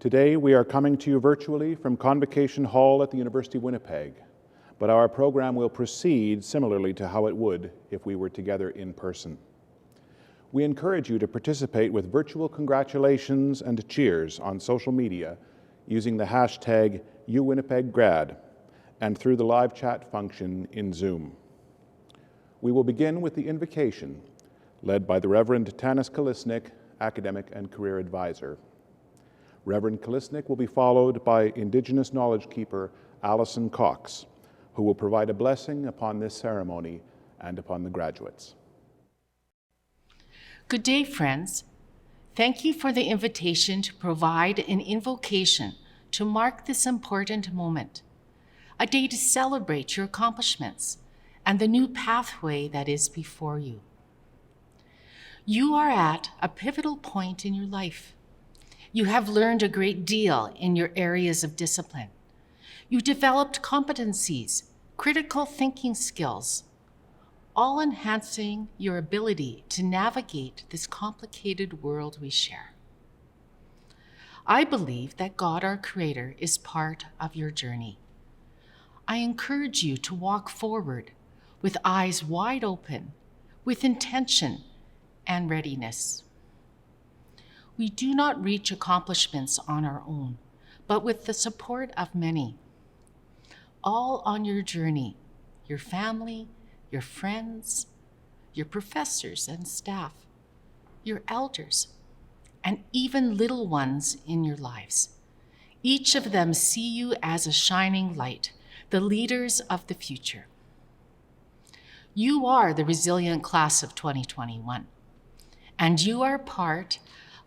Today, we are coming to you virtually from Convocation Hall at the University of Winnipeg, but our program will proceed similarly to how it would if we were together in person. We encourage you to participate with virtual congratulations and cheers on social media using the hashtag #UWinnipegGrad and through the live chat function in Zoom. We will begin with the invocation, led by the Reverend Tanis Kalisnik, Academic and Career Advisor. Reverend Kalisnik will be followed by Indigenous Knowledge Keeper Alison Cox, who will provide a blessing upon this ceremony and upon the graduates. Good day, friends. Thank you for the invitation to provide an invocation to mark this important moment, a day to celebrate your accomplishments and the new pathway that is before you. You are at a pivotal point in your life. You have learned a great deal in your areas of discipline. You developed competencies, critical thinking skills, all enhancing your ability to navigate this complicated world we share. I believe that God, our Creator, is part of your journey. I encourage you to walk forward with eyes wide open, with intention and readiness. We do not reach accomplishments on our own, but with the support of many. All on your journey, your family, your friends, your professors and staff, your elders, and even little ones in your lives. Each of them see you as a shining light, the leaders of the future. You are the resilient class of 2021, and you are part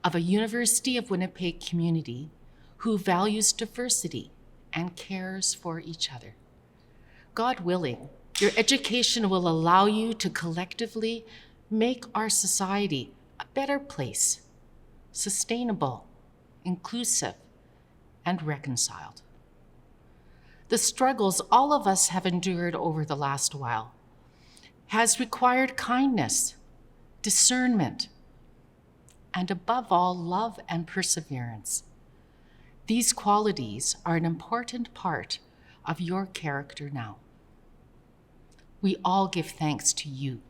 of a University of Winnipeg community who values diversity and cares for each other. God willing, your education will allow you to collectively make our society a better place, sustainable, inclusive, and reconciled. The struggles all of us have endured over the last while has required kindness, discernment, and above all, love and perseverance. These qualities are an important part of your character now. We all give thanks to you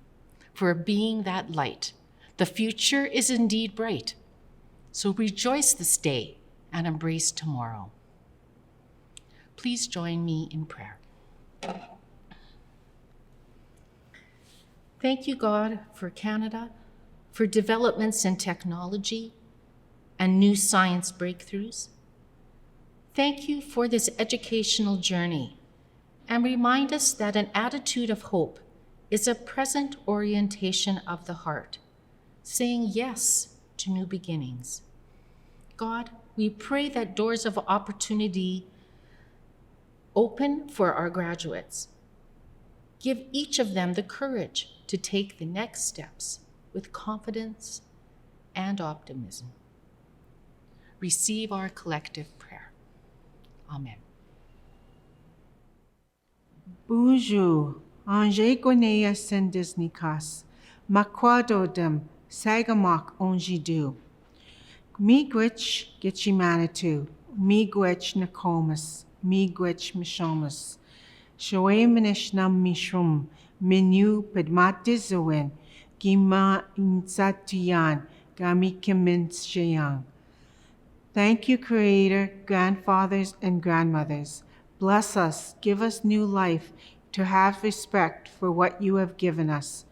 for being that light. The future is indeed bright, so rejoice this day and embrace tomorrow. Please join me in prayer. Thank you, God, for Canada, for developments in technology and new science breakthroughs. Thank you for this educational journey, and remind us that an attitude of hope is a present orientation of the heart, saying yes to new beginnings. God, we pray that doors of opportunity open for our graduates. Give each of them the courage to take the next steps with confidence and optimism. Receive our collective prayer. Amen. Bonjour, Ange Gonea Sendisnikas, Makwado dem Sagamak Onjidu, Miigwich Gitchimanitu, Miigwich Nakomas, Miigwich Mishomas, Shoeminish Nam Mishrum, Minu Padmatizawin, Gima Insatiyan, Gamikimin Shayang. Thank you, Creator, grandfathers and grandmothers. Bless us, give us new life to have respect for what you have given us.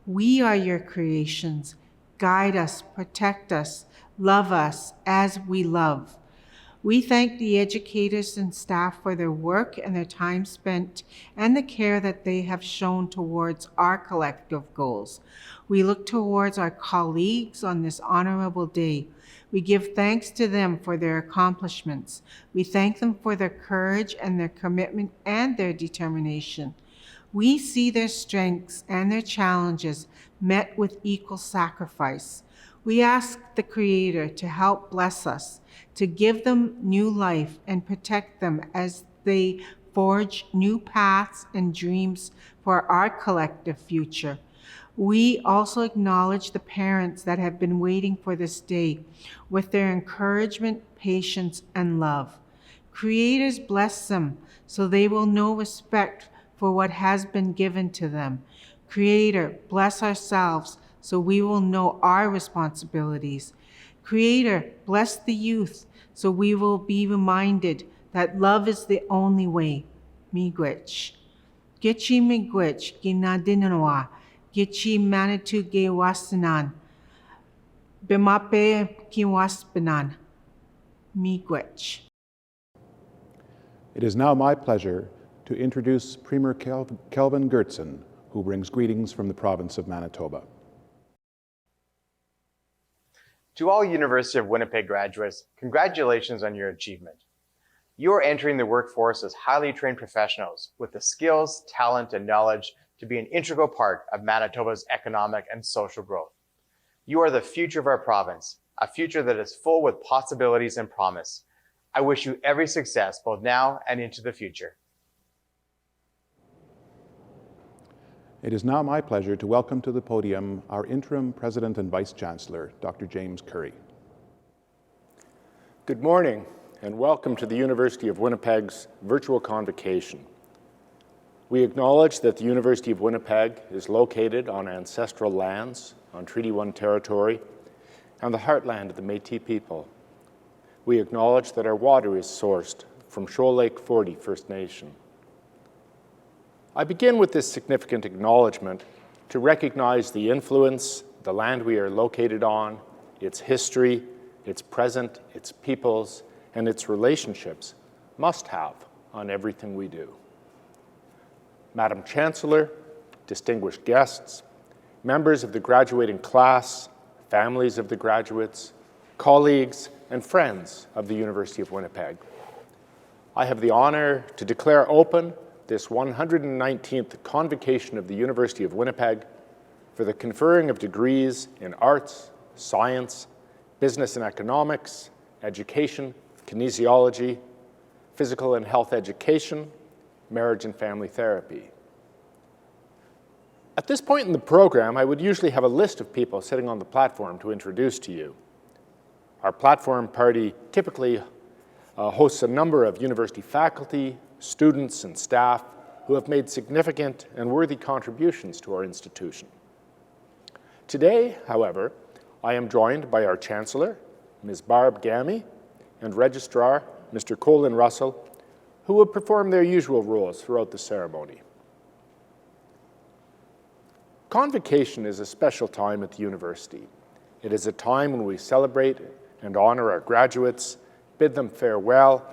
We are your creations. Guide us, protect us, love us as we love. We thank the educators and staff for their work and their time spent and the care that they have shown towards our collective goals. We look towards our colleagues on this honorable day. We give thanks to them for their accomplishments. We thank them for their courage and their commitment and their determination. We see their strengths and their challenges met with equal sacrifice. We ask the Creator to help bless us, to give them new life and protect them as they forge new paths and dreams for our collective future. We also acknowledge the parents that have been waiting for this day with their encouragement, patience, and love. Creators, bless them so they will know respect for what has been given to them. Creator, bless ourselves so we will know our responsibilities. Creator, bless the youth so we will be reminded that love is the only way. Miigwech. Gichi miigwech, ginadinanoa, gichi manitu ge wasanan, bimape kiwaspinan. Miigwech. It is now my pleasure to introduce Premier Kelvin Goertzen, who brings greetings from the province of Manitoba. To all University of Winnipeg graduates, congratulations on your achievement. You are entering the workforce as highly trained professionals with the skills, talent, and knowledge to be an integral part of Manitoba's economic and social growth. You are the future of our province, a future that is full with possibilities and promise. I wish you every success both now and into the future. It is now my pleasure to welcome to the podium our Interim President and Vice-Chancellor, Dr. James Currie. Good morning and welcome to the University of Winnipeg's virtual convocation. We acknowledge that the University of Winnipeg is located on ancestral lands, on Treaty 1 territory, and the heartland of the Métis people. We acknowledge that our water is sourced from Shoal Lake 40 First Nation. I begin with this significant acknowledgement to recognize the influence the land we are located on, its history, its present, its peoples, and its relationships must have on everything we do. Madam Chancellor, distinguished guests, members of the graduating class, families of the graduates, colleagues, and friends of the University of Winnipeg, I have the honor to declare open this 119th Convocation of the University of Winnipeg for the conferring of degrees in arts, science, business and economics, education, kinesiology, physical and health education, marriage and family therapy. At this point in the program, I would usually have a list of people sitting on the platform to introduce to you. Our platform party typically hosts a number of university faculty, students, and staff who have made significant and worthy contributions to our institution. Today, however, I am joined by our Chancellor, Ms. Barb Gamey, and Registrar, Mr. Colin Russell, who will perform their usual roles throughout the ceremony. Convocation is a special time at the university. It is a time when we celebrate and honor our graduates, bid them farewell,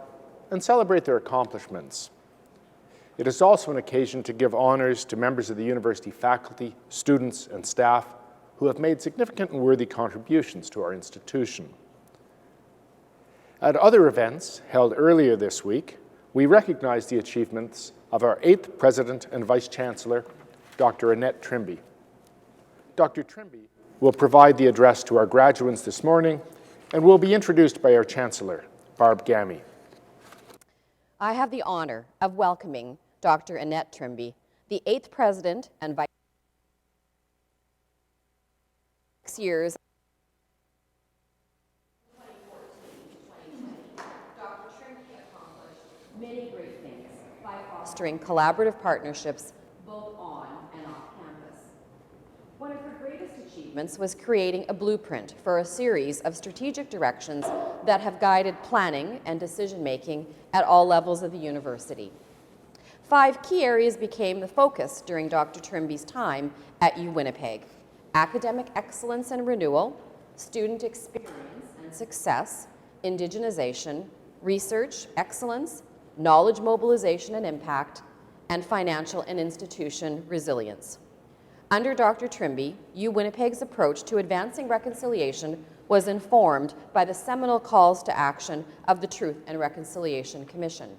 and celebrate their accomplishments. It is also an occasion to give honors to members of the university faculty, students, and staff who have made significant and worthy contributions to our institution. At other events held earlier this week, we recognized the achievements of our 8th President and Vice-Chancellor, Dr. Annette Trimby. Dr. Trimby will provide the address to our graduates this morning and will be introduced by our Chancellor, Barb Gamey. I have the honor of welcoming Dr. Annette Trimby, the 8th President and Vice 6 years. Dr. Trimby accomplished many great things by fostering collaborative partnerships both on and off campus. One of her greatest achievements was creating a blueprint for a series of strategic directions that have guided planning and decision-making at all levels of the university. 5 key areas became the focus during Dr. Trimby's time at UWinnipeg: academic excellence and renewal, student experience and success, indigenization, research excellence, knowledge mobilization and impact, and financial and institution resilience. Under Dr. Trimby, UWinnipeg's approach to advancing reconciliation was informed by the seminal calls to action of the Truth and Reconciliation Commission.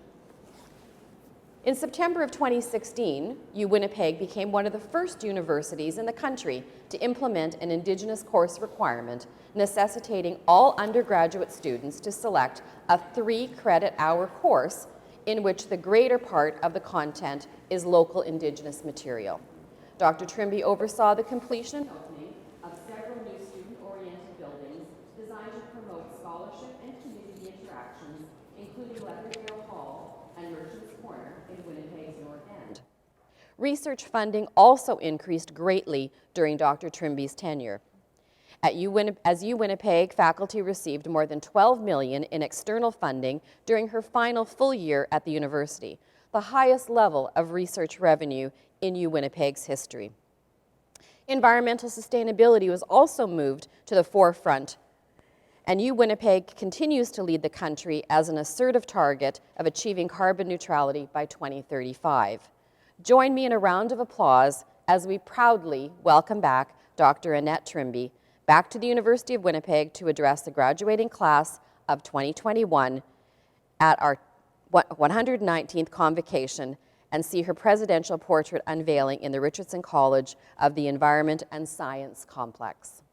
In September of 2016, UWinnipeg became one of the first universities in the country to implement an Indigenous course requirement, necessitating all undergraduate students to select a 3-credit-hour course in which the greater part of the content is local Indigenous material. Dr. Trimby oversaw the completion and opening of several new student-oriented buildings designed to promote scholarship and community interaction including Leatherdale Hall and Merchants Corner in Winnipeg's North End. Research funding also increased greatly during Dr. Trimby's tenure. As UWinnipeg, faculty received more than $12 million in external funding during her final full year at the university, the highest level of research revenue in UWinnipeg's history. Environmental sustainability was also moved to the forefront, and UWinnipeg continues to lead the country as an assertive target of achieving carbon neutrality by 2035. Join me in a round of applause as we proudly welcome back Dr. Annette Trimby back to the University of Winnipeg to address the graduating class of 2021 at our 119th Convocation and see her presidential portrait unveiling in the Richardson College of the Environment and Science Complex.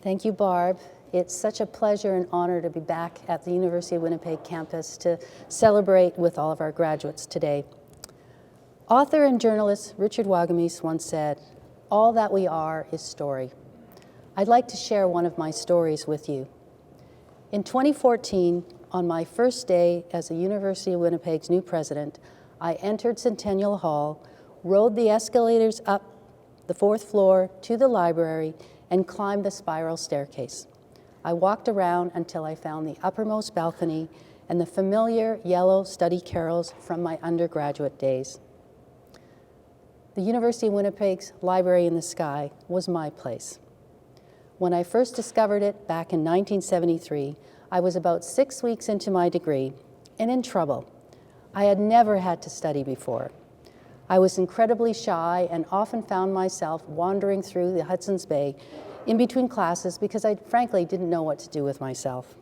Thank you, Barb. It's such a pleasure and honor to be back at the University of Winnipeg campus to celebrate with all of our graduates today. Author and journalist Richard Wagamese once said, "All that we are is story." I'd like to share one of my stories with you. In 2014, on my first day as the University of Winnipeg's new president, I entered Centennial Hall, rode the escalators up the 4th floor to the library, and climbed the spiral staircase. I walked around until I found the uppermost balcony and the familiar yellow study carrels from my undergraduate days. The University of Winnipeg's Library in the Sky was my place. When I first discovered it back in 1973, I was about 6 weeks into my degree and in trouble. I had never had to study before. I was incredibly shy and often found myself wandering through the Hudson's Bay in between classes because I frankly didn't know what to do with myself.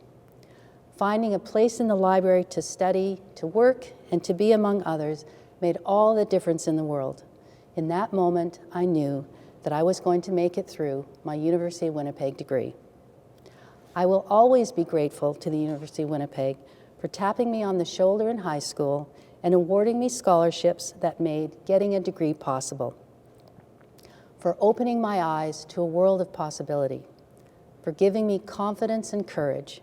Finding a place in the library to study, to work, and to be among others made all the difference in the world. In that moment, I knew that I was going to make it through my University of Winnipeg degree. I will always be grateful to the University of Winnipeg for tapping me on the shoulder in high school and awarding me scholarships that made getting a degree possible, for opening my eyes to a world of possibility, for giving me confidence and courage,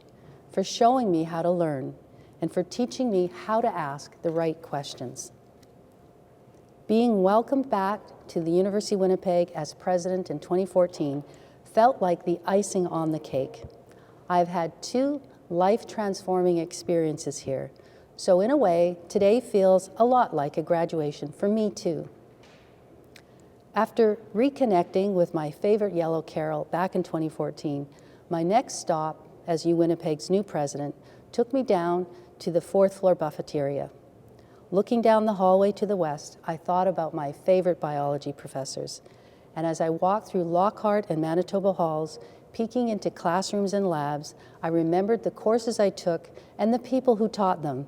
for showing me how to learn, and for teaching me how to ask the right questions. Being welcomed back to the University of Winnipeg as president in 2014 felt like the icing on the cake. I've had 2 life-transforming experiences here, so in a way, today feels a lot like a graduation for me too. After reconnecting with my favorite yellow carol back in 2014, my next stop as UWinnipeg's new president took me down to the 4th floor buffeteria. Looking down the hallway to the west, I thought about my favorite biology professors. And as I walked through Lockhart and Manitoba halls, peeking into classrooms and labs, I remembered the courses I took and the people who taught them.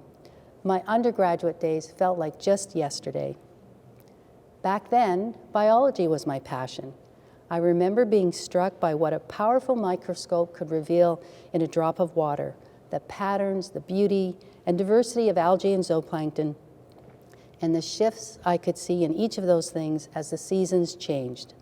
My undergraduate days felt like just yesterday. Back then, biology was my passion. I remember being struck by what a powerful microscope could reveal in a drop of water, the patterns, the beauty, and diversity of algae and zooplankton, and the shifts I could see in each of those things as the seasons changed.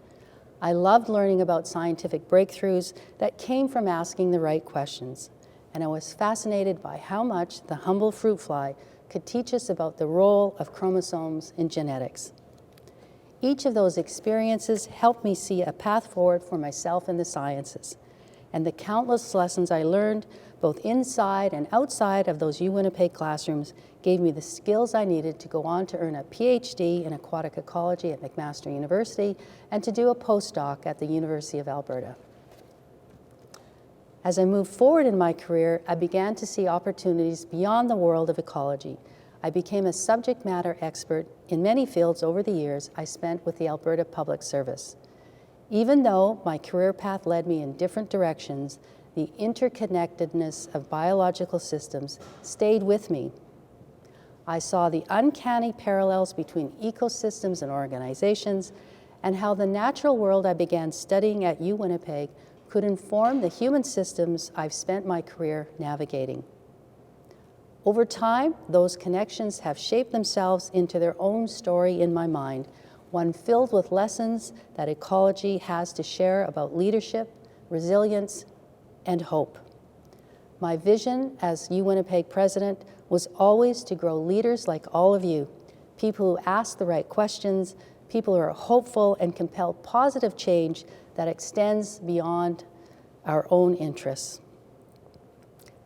I loved learning about scientific breakthroughs that came from asking the right questions, and I was fascinated by how much the humble fruit fly could teach us about the role of chromosomes in genetics. Each of those experiences helped me see a path forward for myself in the sciences, and the countless lessons I learned both inside and outside of those UWinnipeg classrooms gave me the skills I needed to go on to earn a PhD in aquatic ecology at McMaster University and to do a postdoc at the University of Alberta. As I moved forward in my career, I began to see opportunities beyond the world of ecology. I became a subject matter expert in many fields over the years I spent with the Alberta Public Service. Even though my career path led me in different directions, the interconnectedness of biological systems stayed with me. I saw the uncanny parallels between ecosystems and organizations, and how the natural world I began studying at UWinnipeg could inform the human systems I've spent my career navigating. Over time, those connections have shaped themselves into their own story in my mind, one filled with lessons that ecology has to share about leadership, resilience, and hope. My vision as UWinnipeg president was always to grow leaders like all of you, people who ask the right questions, people who are hopeful and compel positive change that extends beyond our own interests.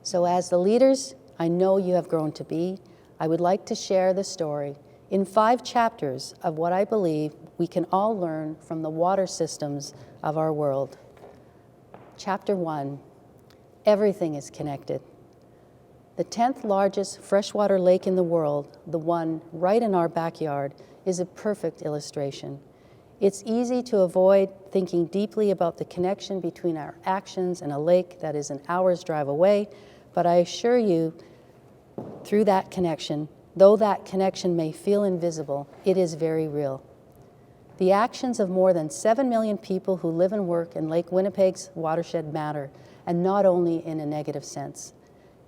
So as the leaders I know you have grown to be, I would like to share the story in 5 chapters of what I believe we can all learn from the water systems of our world. Chapter 1, everything is connected. The 10th largest freshwater lake in the world, the one right in our backyard, is a perfect illustration. It's easy to avoid thinking deeply about the connection between our actions and a lake that is an hour's drive away, but I assure you, through that connection, though that connection may feel invisible, it is very real. The actions of more than 7 million people who live and work in Lake Winnipeg's watershed matter, and not only in a negative sense.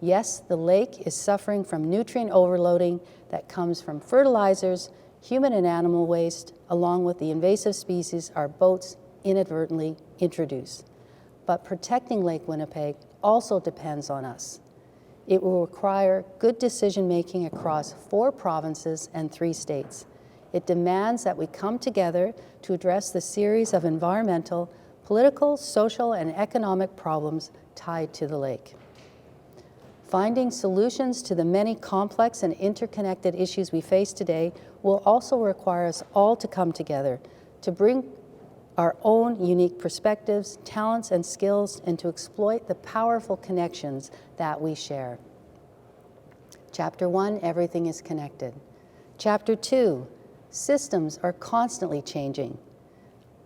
Yes, the lake is suffering from nutrient overloading that comes from fertilizers, human and animal waste, along with the invasive species our boats inadvertently introduce. But protecting Lake Winnipeg also depends on us. It will require good decision-making across 4 provinces and 3 states. It demands that we come together to address the series of environmental, political, social, and economic problems tied to the lake. Finding solutions to the many complex and interconnected issues we face today will also require us all to come together, to bring our own unique perspectives, talents, and skills, and to exploit the powerful connections that we share. Chapter 1, everything is connected. Chapter 2, systems are constantly changing.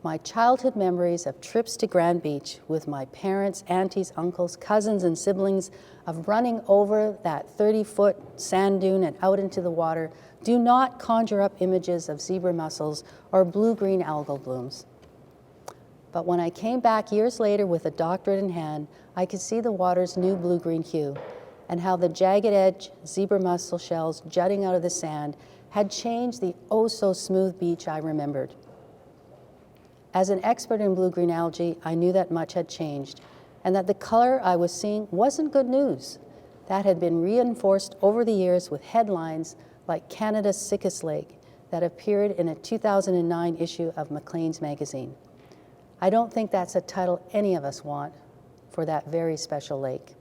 My childhood memories of trips to Grand Beach with my parents, aunties, uncles, cousins, and siblings, of running over that 30-foot sand dune and out into the water do not conjure up images of zebra mussels or blue-green algal blooms. But when I came back years later with a doctorate in hand, I could see the water's new blue-green hue and how the jagged-edge zebra mussel shells jutting out of the sand had changed the oh-so-smooth beach I remembered. As an expert in blue-green algae, I knew that much had changed and that the color I was seeing wasn't good news. That had been reinforced over the years with headlines like Canada's Sickest Lake that appeared in a 2009 issue of Maclean's magazine. I don't think that's a title any of us want for that very special lake.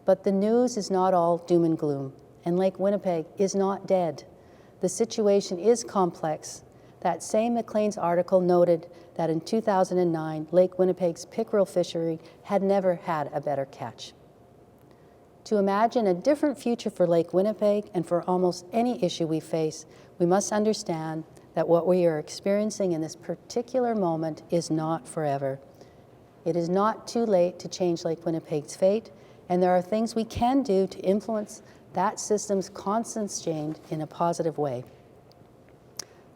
But the news is not all doom and gloom, and Lake Winnipeg is not dead. The situation is complex. That same Maclean's article noted that in 2009, Lake Winnipeg's pickerel fishery had never had a better catch. To imagine a different future for Lake Winnipeg and for almost any issue we face, we must understand that what we are experiencing in this particular moment is not forever. It is not too late to change Lake Winnipeg's fate, and there are things we can do to influence that system's constant change in a positive way.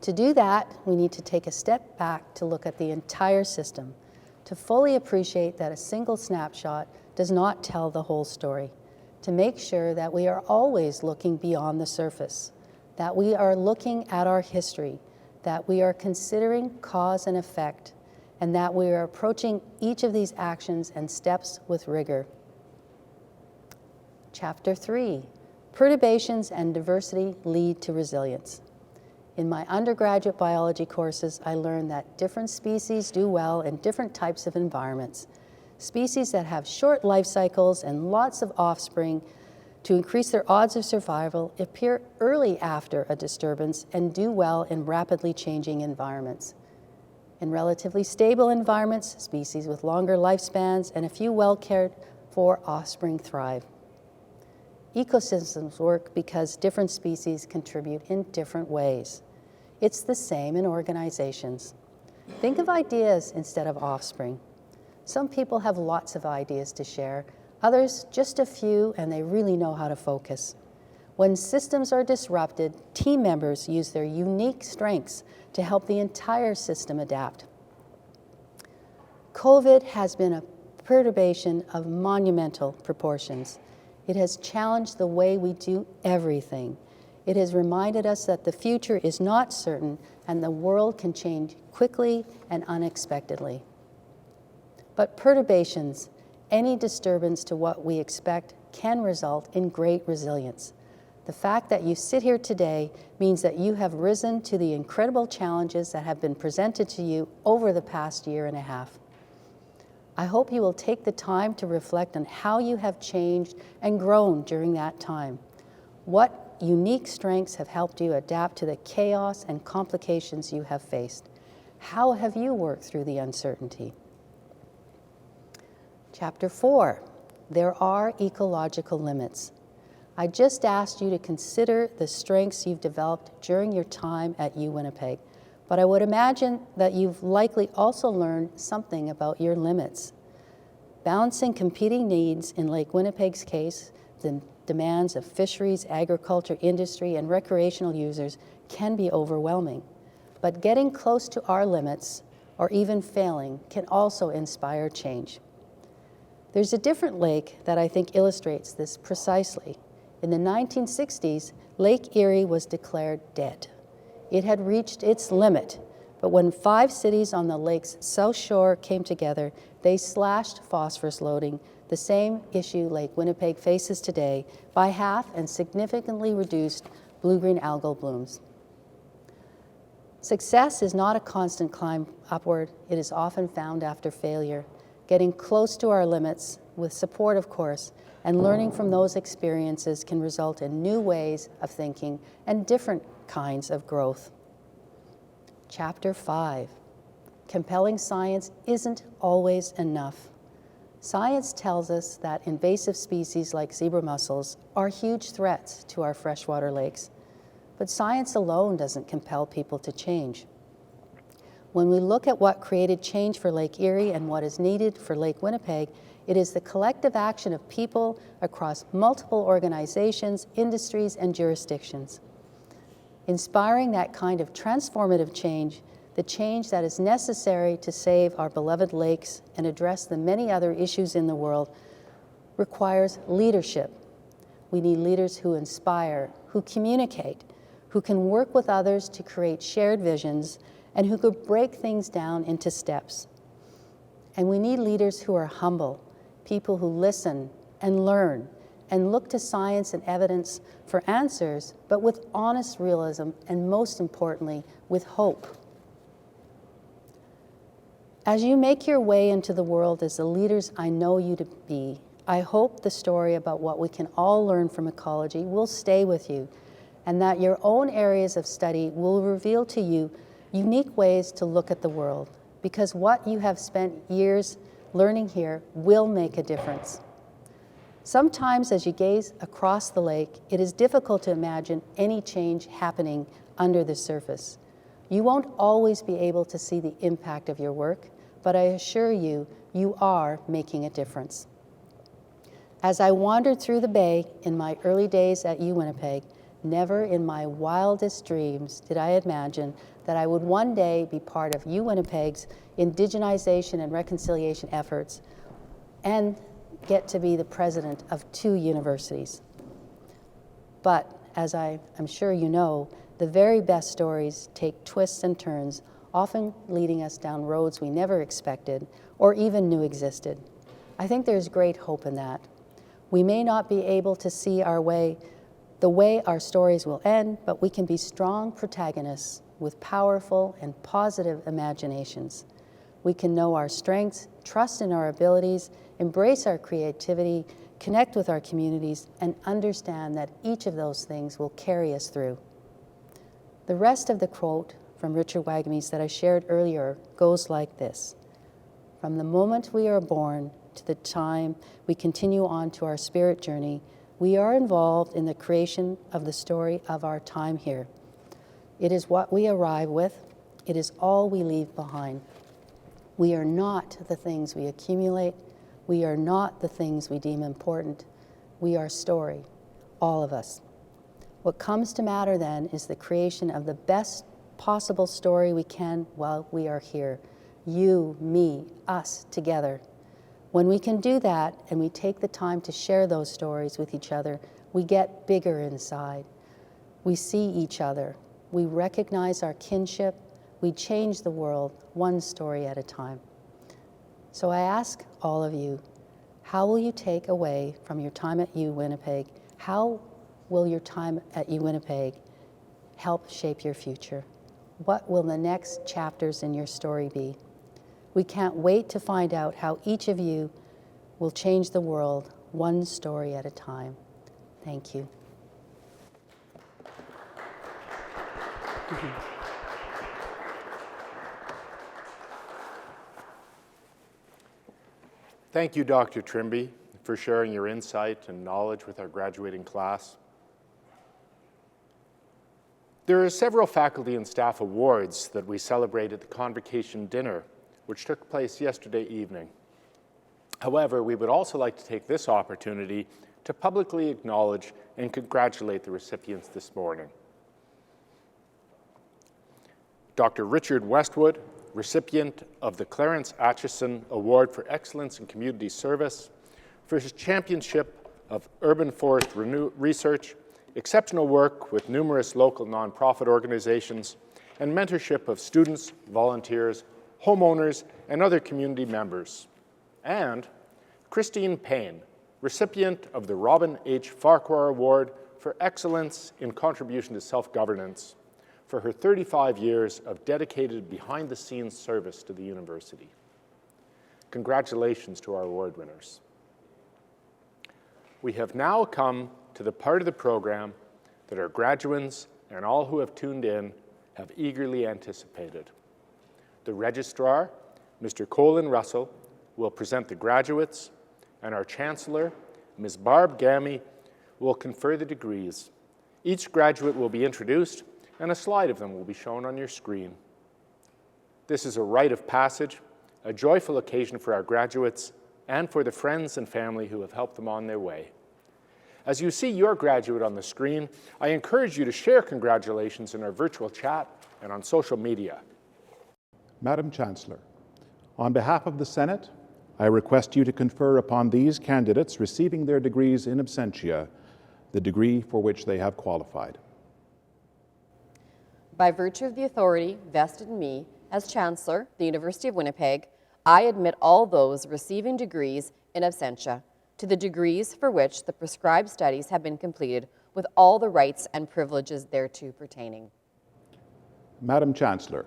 To do that, we need to take a step back to look at the entire system, to fully appreciate that a single snapshot does not tell the whole story, to make sure that we are always looking beyond the surface, that we are looking at our history, that we are considering cause and effect, and that we are approaching each of these actions and steps with rigor. Chapter 3, perturbations and diversity lead to resilience. In my undergraduate biology courses, I learned that different species do well in different types of environments. Species that have short life cycles and lots of offspring to increase their odds of survival appear early after a disturbance and do well in rapidly changing environments. In relatively stable environments, species with longer lifespans and a few well-cared for offspring thrive. Ecosystems work because different species contribute in different ways. It's the same in organizations. Think of ideas instead of offspring. Some people have lots of ideas to share, others just a few, and they really know how to focus. When systems are disrupted, team members use their unique strengths to help the entire system adapt. COVID has been a perturbation of monumental proportions. It has challenged the way we do everything. It has reminded us that the future is not certain and the world can change quickly and unexpectedly. But perturbations, any disturbance to what we expect, can result in great resilience. The fact that you sit here today means that you have risen to the incredible challenges that have been presented to you over the past year and a half. I hope you will take the time to reflect on how you have changed and grown during that time. What unique strengths have helped you adapt to the chaos and complications you have faced? How have you worked through the uncertainty? Chapter 4, there are ecological limits. I just asked you to consider the strengths you've developed during your time at UWinnipeg, but I would imagine that you've likely also learned something about your limits. Balancing competing needs, in Lake Winnipeg's case, the demands of fisheries, agriculture, industry, and recreational users can be overwhelming. But getting close to our limits, or even failing, can also inspire change. There's a different lake that I think illustrates this precisely. In the 1960s, Lake Erie was declared dead. It had reached its limit, but when 5 cities on the lake's south shore came together, they slashed phosphorus loading, the same issue Lake Winnipeg faces today, by half and significantly reduced blue-green algal blooms. Success is not a constant climb upward. It is often found after failure. Getting close to our limits, with support of course, and learning from those experiences can result in new ways of thinking and different kinds of growth. Chapter 5, compelling science isn't always enough. Science tells us that invasive species like zebra mussels are huge threats to our freshwater lakes, but science alone doesn't compel people to change. When we look at what created change for Lake Erie and what is needed for Lake Winnipeg, it is the collective action of people across multiple organizations, industries, and jurisdictions. Inspiring that kind of transformative change, the change that is necessary to save our beloved lakes and address the many other issues in the world, requires leadership. We need leaders who inspire, who communicate, who can work with others to create shared visions, and who could break things down into steps. And we need leaders who are humble, people who listen and learn and look to science and evidence for answers, but with honest realism and, most importantly, with hope. As you make your way into the world as the leaders I know you to be, I hope the story about what we can all learn from ecology will stay with you, and that your own areas of study will reveal to you unique ways to look at the world, because what you have spent years learning here will make a difference. Sometimes as you gaze across the lake, it is difficult to imagine any change happening under the surface. You won't always be able to see the impact of your work, but I assure you, you are making a difference. As I wandered through the bay in my early days at UWinnipeg, never in my wildest dreams did I imagine that I would one day be part of UWinnipeg's indigenization and reconciliation efforts and get to be the president of 2 universities. But as I'm sure you know, the very best stories take twists and turns, often leading us down roads we never expected or even knew existed. I think there's great hope in that. We may not be able to see the way our stories will end, but we can be strong protagonists with powerful and positive imaginations. We can know our strengths, trust in our abilities, embrace our creativity, connect with our communities, and understand that each of those things will carry us through. The rest of the quote from Richard Wagamese that I shared earlier goes like this: "From the moment we are born to the time we continue on to our spirit journey, we are involved in the creation of the story of our time here. It is what we arrive with. It is all we leave behind. We are not the things we accumulate. We are not the things we deem important. We are story, all of us. What comes to matter then is the creation of the best possible story we can while we are here. You, me, us, together. When we can do that and we take the time to share those stories with each other, we get bigger inside. We see each other. We recognize our kinship. We change the world one story at a time. So I ask all of you, how will you take away from your time at UWinnipeg? How will your time at UWinnipeg help shape your future? What will the next chapters in your story be? We can't wait to find out how each of you will change the world one story at a time. Thank you. Thank you, Dr. Trimby, for sharing your insight and knowledge with our graduating class. There are several faculty and staff awards that we celebrate at the Convocation dinner, which took place yesterday evening. However, we would also like to take this opportunity to publicly acknowledge and congratulate the recipients this morning. Dr. Richard Westwood, recipient of the Clarence Atchison Award for Excellence in Community Service, for his championship of urban forest research, exceptional work with numerous local nonprofit organizations, and mentorship of students, volunteers, homeowners, and other community members. And Christine Payne, recipient of the Robin H. Farquhar Award for Excellence in Contribution to Self-Governance, for her 35 years of dedicated behind-the-scenes service to the university. Congratulations to our award winners. We have now come to the part of the program that our graduates and all who have tuned in have eagerly anticipated. The Registrar, Mr. Colin Russell, will present the graduates, and our Chancellor, Ms. Barb Gamey, will confer the degrees. Each graduate will be introduced, and a slide of them will be shown on your screen. This is a rite of passage, a joyful occasion for our graduates and for the friends and family who have helped them on their way. As you see your graduate on the screen, I encourage you to share congratulations in our virtual chat and on social media. Madam Chancellor, on behalf of the Senate, I request you to confer upon these candidates receiving their degrees in absentia the degree for which they have qualified. By virtue of the authority vested in me as Chancellor of the University of Winnipeg, I admit all those receiving degrees in absentia to the degrees for which the prescribed studies have been completed with all the rights and privileges thereto pertaining. Madam Chancellor,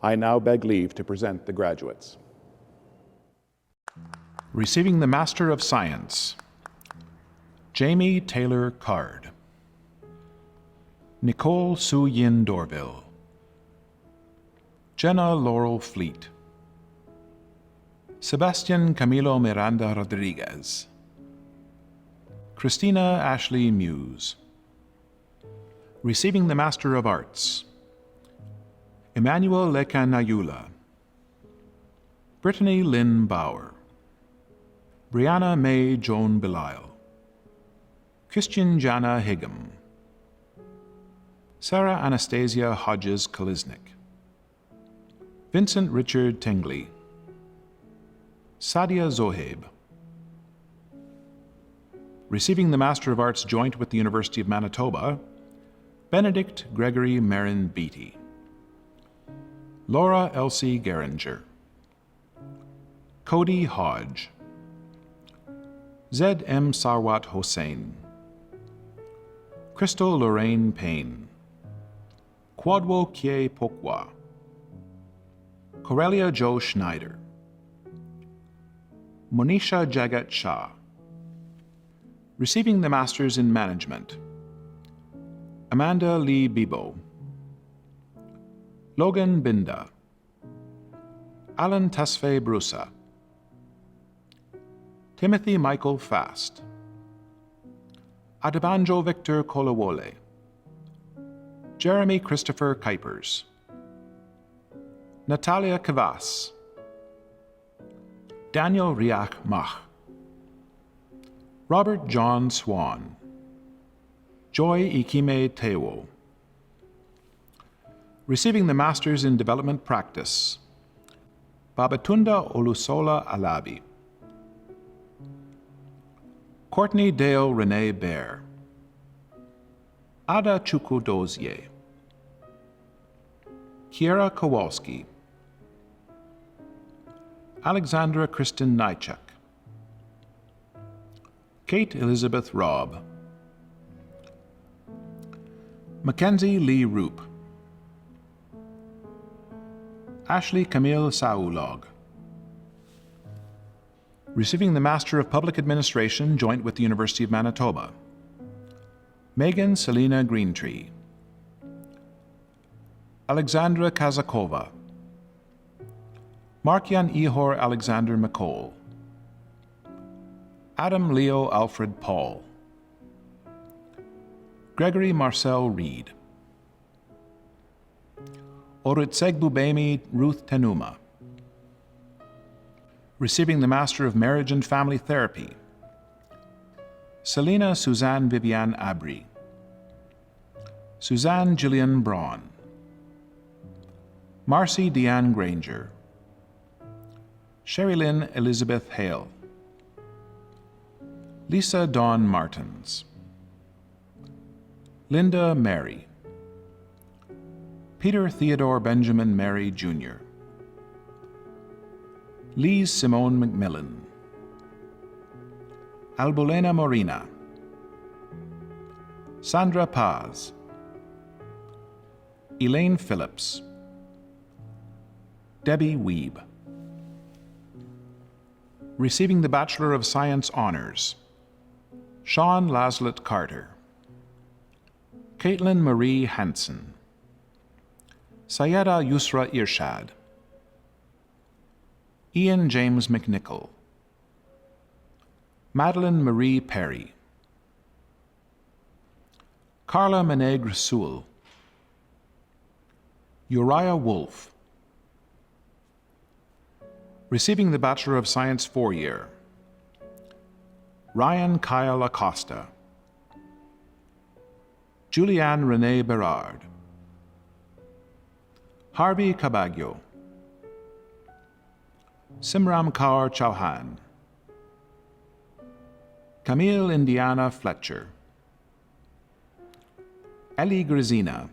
I now beg leave to present the graduates. Receiving the Master of Science, Jamie Taylor Card, Nicole Su Yin Dorville, Jenna Laurel Fleet, Sebastian Camilo Miranda Rodriguez, Christina Ashley Muse. Receiving the Master of Arts, Emmanuel Lecanayula, Brittany Lynn Bauer, Brianna May Joan Belisle, Christian Jana Higgum, Sarah Anastasia Hodges Kalisnik, Vincent Richard Tingley, Sadia Zohaib. Receiving the Master of Arts joint with the University of Manitoba, Benedict Gregory Marin Beatty, Laura Elsie Geringer, Cody Hodge, Zed M. Sarwat Hossein, Crystal Lorraine Payne, Kwadwo Kie Pokwa, Corelia Jo Schneider, Monisha Jagat Shah. Receiving the Masters in Management, Amanda Lee Bibo, Logan Binda, Alan Tasfe Brusa, Timothy Michael Fast, Adebanjo Victor Kolawole, Jeremy Christopher Kuipers, Natalia Kavas, Daniel Riach Mach, Robert John Swan, Joy Ikime Tewo. Receiving the Masters in Development Practice, Babatunda Olusola Alabi, Courtney Dale Renee Bear, Ada Chukwudozie, Kiera Kowalski, Alexandra Kristen Nychuk, Kate Elizabeth Robb, Mackenzie Lee Roop, Ashley Camille Saulog. Receiving the Master of Public Administration, joint with the University of Manitoba, Megan Selina Greentree, Alexandra Kazakova, Markian Ihor Alexander McCall, Adam Leo Alfred Paul, Gregory Marcel Reed, Oritsegbu Ruth Tenuma. Receiving the Master of Marriage and Family Therapy, Selena Suzanne Viviane Abri, Suzanne Gillian Braun, Marcy Deanne Granger, Sherilyn Elizabeth Hale, Lisa Dawn Martins, Linda Mary, Peter Theodore Benjamin Mary Jr., Lise Simone McMillan, Albolena Morina, Sandra Paz, Elaine Phillips, Debbie Weeb. Receiving the Bachelor of Science Honors, Sean Laslett Carter, Caitlin Marie Hansen, Sayeda Yusra Irshad, Ian James McNichol, Madeline Marie Perry, Carla Menegre Sewell, Uriah Wolfe. Receiving the Bachelor of Science 4-year, Ryan Kyle Acosta, Julianne Renee Berard, Harvey Cabagyo, Simram Kaur Chauhan, Camille Indiana Fletcher, Ellie Grazina,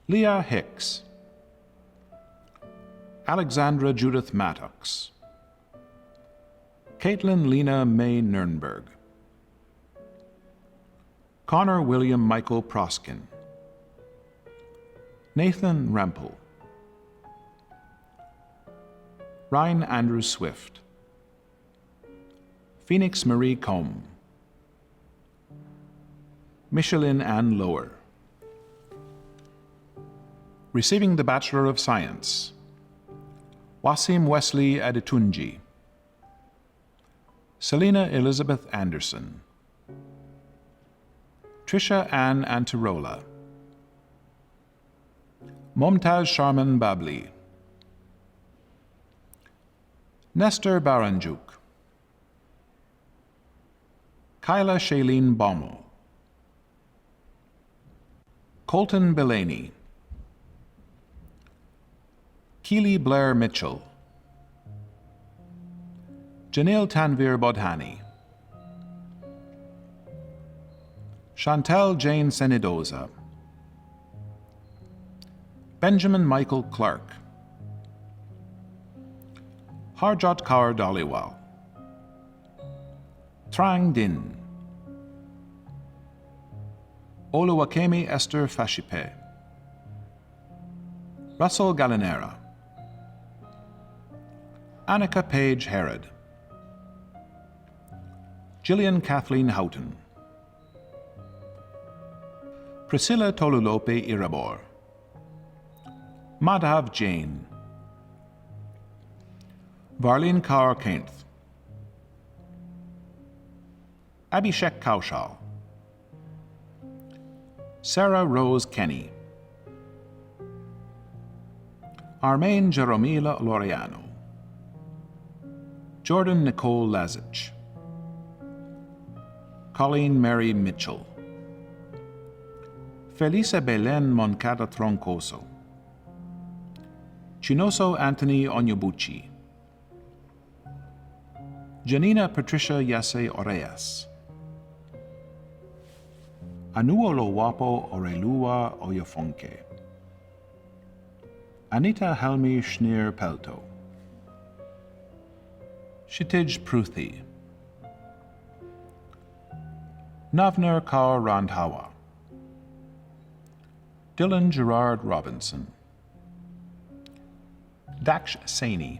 Leah Hicks, Alexandra Judith Mattox, Caitlin Lena May Nurnberg, Connor William Michael Proskin, Nathan Rempel, Ryan Andrew Swift, Phoenix Marie Combe, Micheline Ann Lower. Receiving the Bachelor of Science, Wasim Wesley Adetunji, Selena Elizabeth Anderson, Trisha Ann Antirola, Momtaz Sharman Babli, Nestor Baranjuk, Kyla Shailene Baumel, Colton Belaney, Keely Blair Mitchell, Janelle Tanvir Bodhani, Chantel Jane Senidoza, Benjamin Michael Clark, Harjot Kaur Dhaliwal, Trang Din, Oluwakemi Esther Fashipe, Russell Gallinera, Annika Page Herod, Gillian Kathleen Houghton, Priscilla Tolulope Irabor, Madhav Jain, Varleen Kaur Kainth, Abhishek Kaushal, Sarah Rose Kenny, Armaine Jeromila Laureano, Jordan Nicole Lazich, Colleen Mary Mitchell, Felisa Belen Moncada Troncoso, Chinoso Anthony Onyobuchi, Janina Patricia Yase Oreas, Anuolowapo Orelua Oyofonke. Anita Helmi Schneer Pelto. Shitij Pruthi. Navner Kaur Randhawa. Dylan Gerard Robinson. Daksh Saini.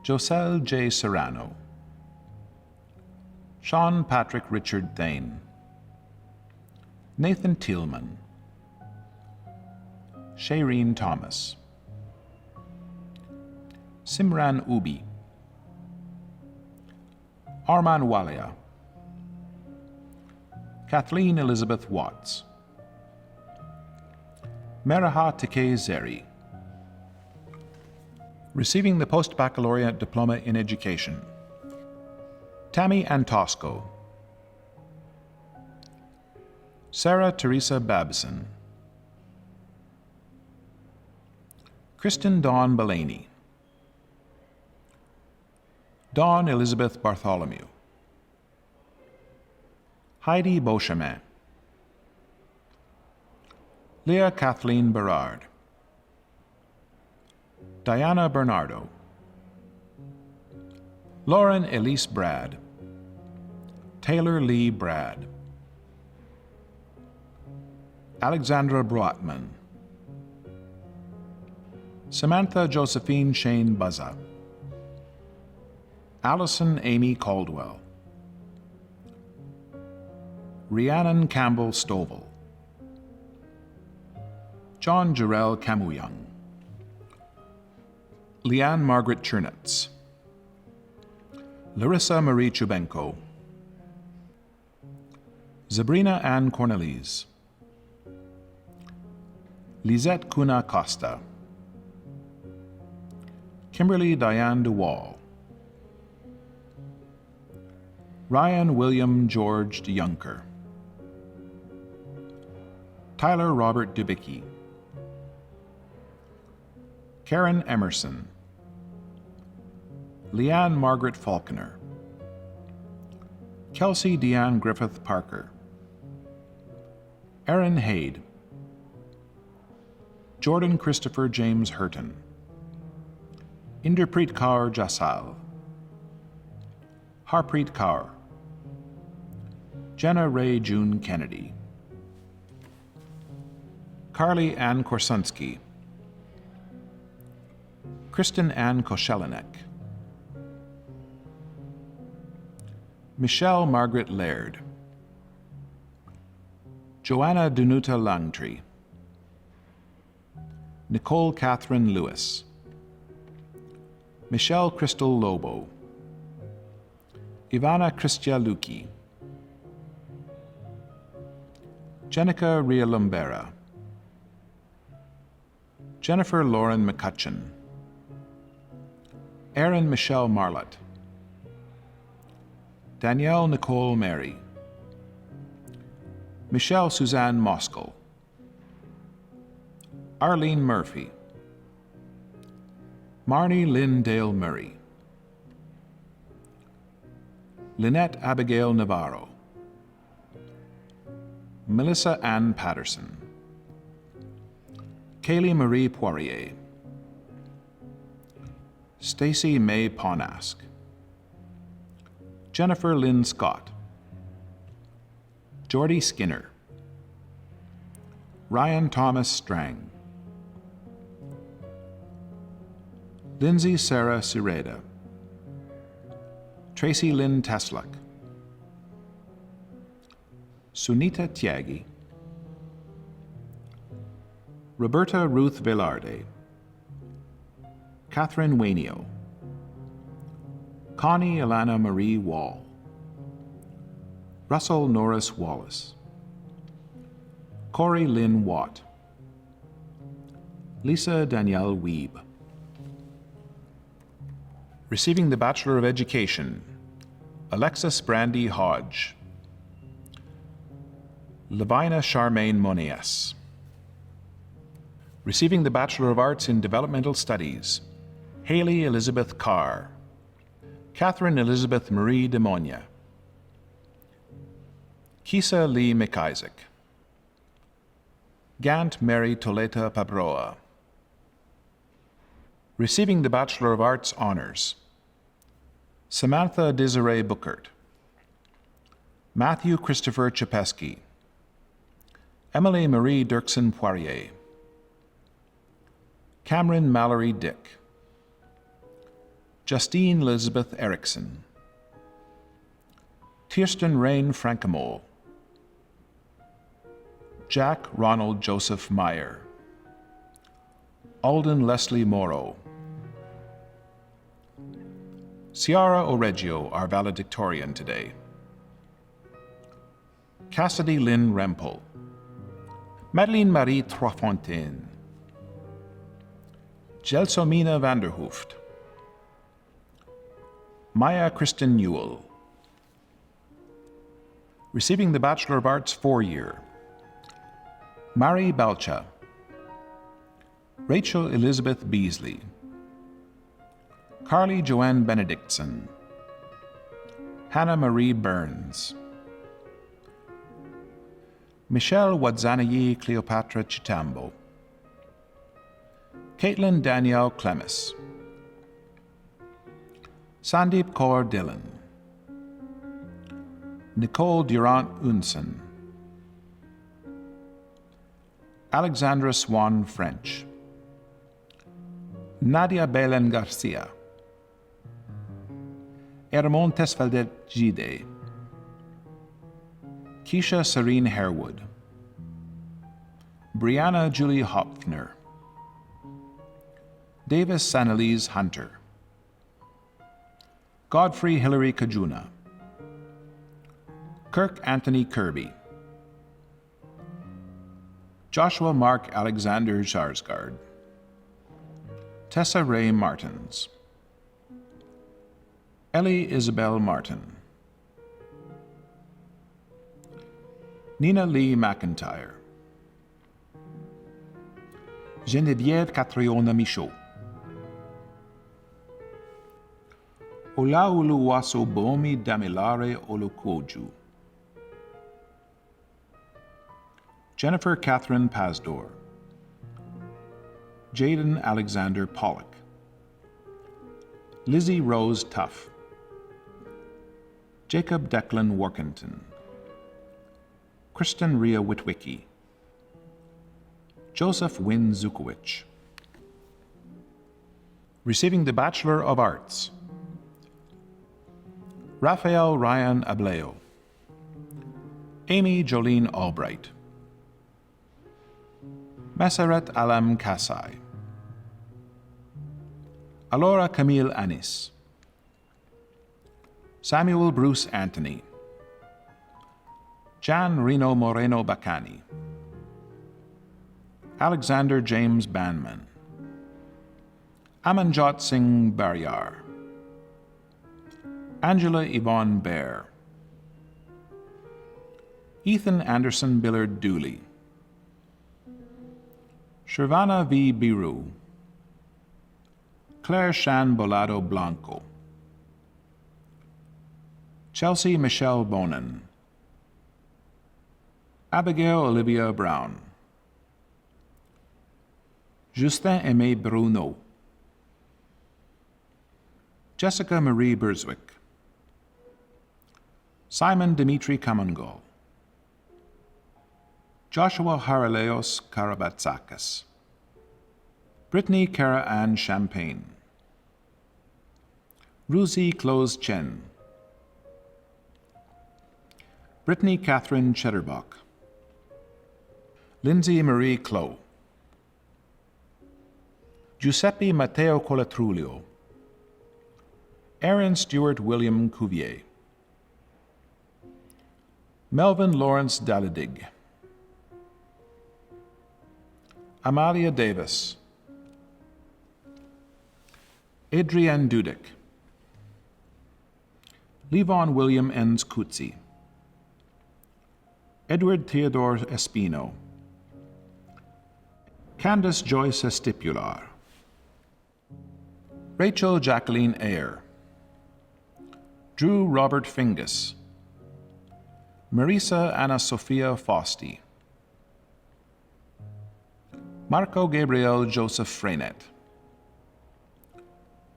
Joselle J. Serrano. Sean Patrick Richard Thane. Nathan Thielman. Shaireen Thomas. Simran Ubi. Arman Walia. Kathleen Elizabeth Watts. Meraha Teke Zeri. Receiving the Post-Baccalaureate Diploma in Education. Tammy Antosco. Sarah Teresa Babson. Kristen Dawn Belaney. Dawn Elizabeth Bartholomew. Heidi Beauchemin. Leah Kathleen Berard. Diana Bernardo. Lauren Elise Brad. Taylor Lee Brad. Alexandra Broatman. Samantha Josephine Shane Buzza. Allison Amy Caldwell. Rhiannon Campbell Stovall. John Jarrell Camuyang. Leanne Margaret Chernetz. Larissa Marie Chubenko. Sabrina Ann Cornelise. Lisette Kuna Costa. Kimberly Diane DeWall. Ryan William George DeYunker. Tyler Robert Dubicki. Karen Emerson. Leanne Margaret Falconer. Kelsey Deanne Griffith Parker. Erin Haid. Jordan Christopher James Hurton. Inderpreet Kaur Jasal. Harpreet Kaur. Jenna Ray June Kennedy. Carly Ann Korsunsky. Kristen Ann Koshelinek. Michelle Margaret Laird. Joanna Danuta Langtree. Nicole Catherine Lewis. Michelle Crystal Lobo. Ivana Christia Luki. Jenica Ria Lumbera. Jennifer Lauren McCutcheon. Erin Michelle Marlott. Danielle Nicole Mary. Michelle Suzanne Moskal. Arlene Murphy. Marnie Lynn Dale Murray. Lynette Abigail Navarro. Melissa Ann Patterson. Kaylee Marie Poirier. Stacy May Ponask. Jennifer Lynn Scott. Jordy Skinner. Ryan Thomas Strang. Lindsay Sarah Sireda. Tracy Lynn Teslak. Sunita Tyagi. Roberta Ruth Velarde. Catherine Wainio. Connie Alana Marie Wall. Russell Norris Wallace. Corey Lynn Watt. Lisa Danielle Wiebe. Receiving the Bachelor of Education, Alexis Brandy Hodge. Levina Charmaine Monies. Receiving the Bachelor of Arts in Developmental Studies, Haley Elizabeth Carr. Catherine Elizabeth Marie Demonia. Kisa Lee McIsaac, Gant Mary Toleta Pabroa. Receiving the Bachelor of Arts honors, Samantha Desiree Bookert, Matthew Christopher Chapesky, Emily Marie Dirksen Poirier, Cameron Mallory Dick, Justine Elizabeth Erickson, Kirsten Rain Francamole, Jack Ronald Joseph Meyer, Alden Leslie Morrow, Ciara Oreggio, our valedictorian today, Cassidy Lynn Rempel, Madeleine Marie Troisfontaine, Gelsomina Vanderhooft, Maya Kristen Newell. Receiving the Bachelor of Arts 4-year, Mari Balcha, Rachel Elizabeth Beasley, Carly Joanne Benedictson, Hannah Marie Burns, Michelle Wadzanayi Cleopatra Chitambo, Caitlin Danielle Clemis, Sandeep Kaur Dillon, Nicole Durant Unsen, Alexandra Swan French, Nadia Belen Garcia, Hermon Tesfeldet Gide, Keisha Serene Harewood, Brianna Julie Hopfner, Davis Sanalise Hunter, Godfrey Hillary Kajuna, Kirk Anthony Kirby, Joshua Mark Alexander Sarsgaard, Tessa Ray Martins, Ellie Isabel Martin, Nina Lee McIntyre, Geneviève Catriona Michaud, Olaoluwaso Bomi Damilare Olukoju, Jennifer Catherine Pasdor, Jaden Alexander Pollock, Lizzie Rose Tuff, Jacob Declan Workington, Kristen Rhea Witwicky, Joseph Wynne Zukowicz. Receiving the Bachelor of Arts, Raphael Ryan Ableo, Amy Jolene Albright, Maseret Alam Kasai, Alora Camille Anis, Samuel Bruce Anthony, Jan Reno Moreno Bacani, Alexander James Banman, Amanjot Singh Baryar, Angela Yvonne Baer, Ethan Anderson Billard Dooley, Shervana V. Biru, Claire Shan Bolado Blanco, Chelsea Michelle Bonin, Abigail Olivia Brown, Justin Aimé Bruno, Jessica Marie Burswick, Simon Dimitri Kamangol, Joshua Haraleos Karabatsakis, Brittany Cara Ann Champagne, Ruzi Close Chen, Brittany Catherine Chedderbach, Lindsay Marie Clow, Giuseppe Matteo Colatrulio, Aaron Stewart William Cuvier, Melvin Lawrence Daladig, Amalia Davis, Adrienne Dudek, Levon William Enns Coetzee, Edward Theodore Espino, Candace Joyce Estipular, Rachel Jacqueline Ayer, Drew Robert Fingus, Marisa Anna Sofia Fosti, Marco Gabriel Joseph Freinet,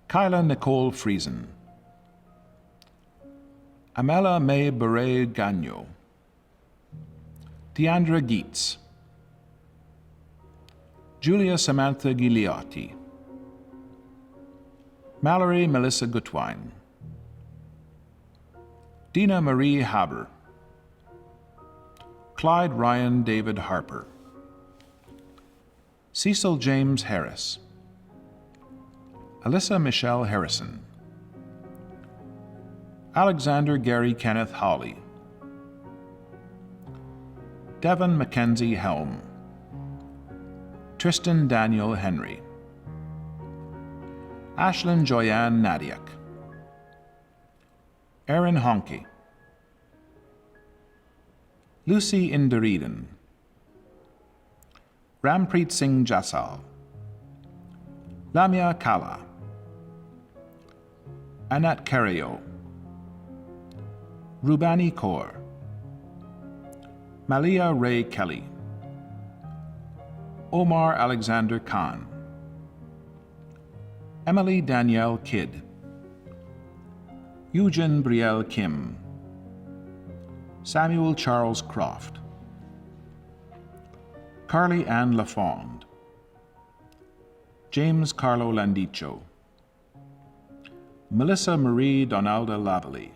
Kyla Nicole Friesen, Amela May Beret Gagnon, Deandra Geets, Julia Samantha Gigliotti, Mallory Melissa Gutwine, Dina Marie Haber, Clyde Ryan David Harper, Cecil James Harris, Alyssa Michelle Harrison, Alexander Gary Kenneth Hawley, Devon Mackenzie Helm, Tristan Daniel Henry, Ashlyn Joyanne Nadiak, Aaron Honke, Lucy Indereden, Rampreet Singh Jasal, Lamia Kala, Anat Karayo, Rubani Kaur, Malia Ray Kelly, Omar Alexander Khan, Emily Danielle Kidd, Eugen Brielle Kim, Samuel Charles Croft, Carly Ann Lafond, James Carlo Landicho, Melissa Marie Donalda Lavalley,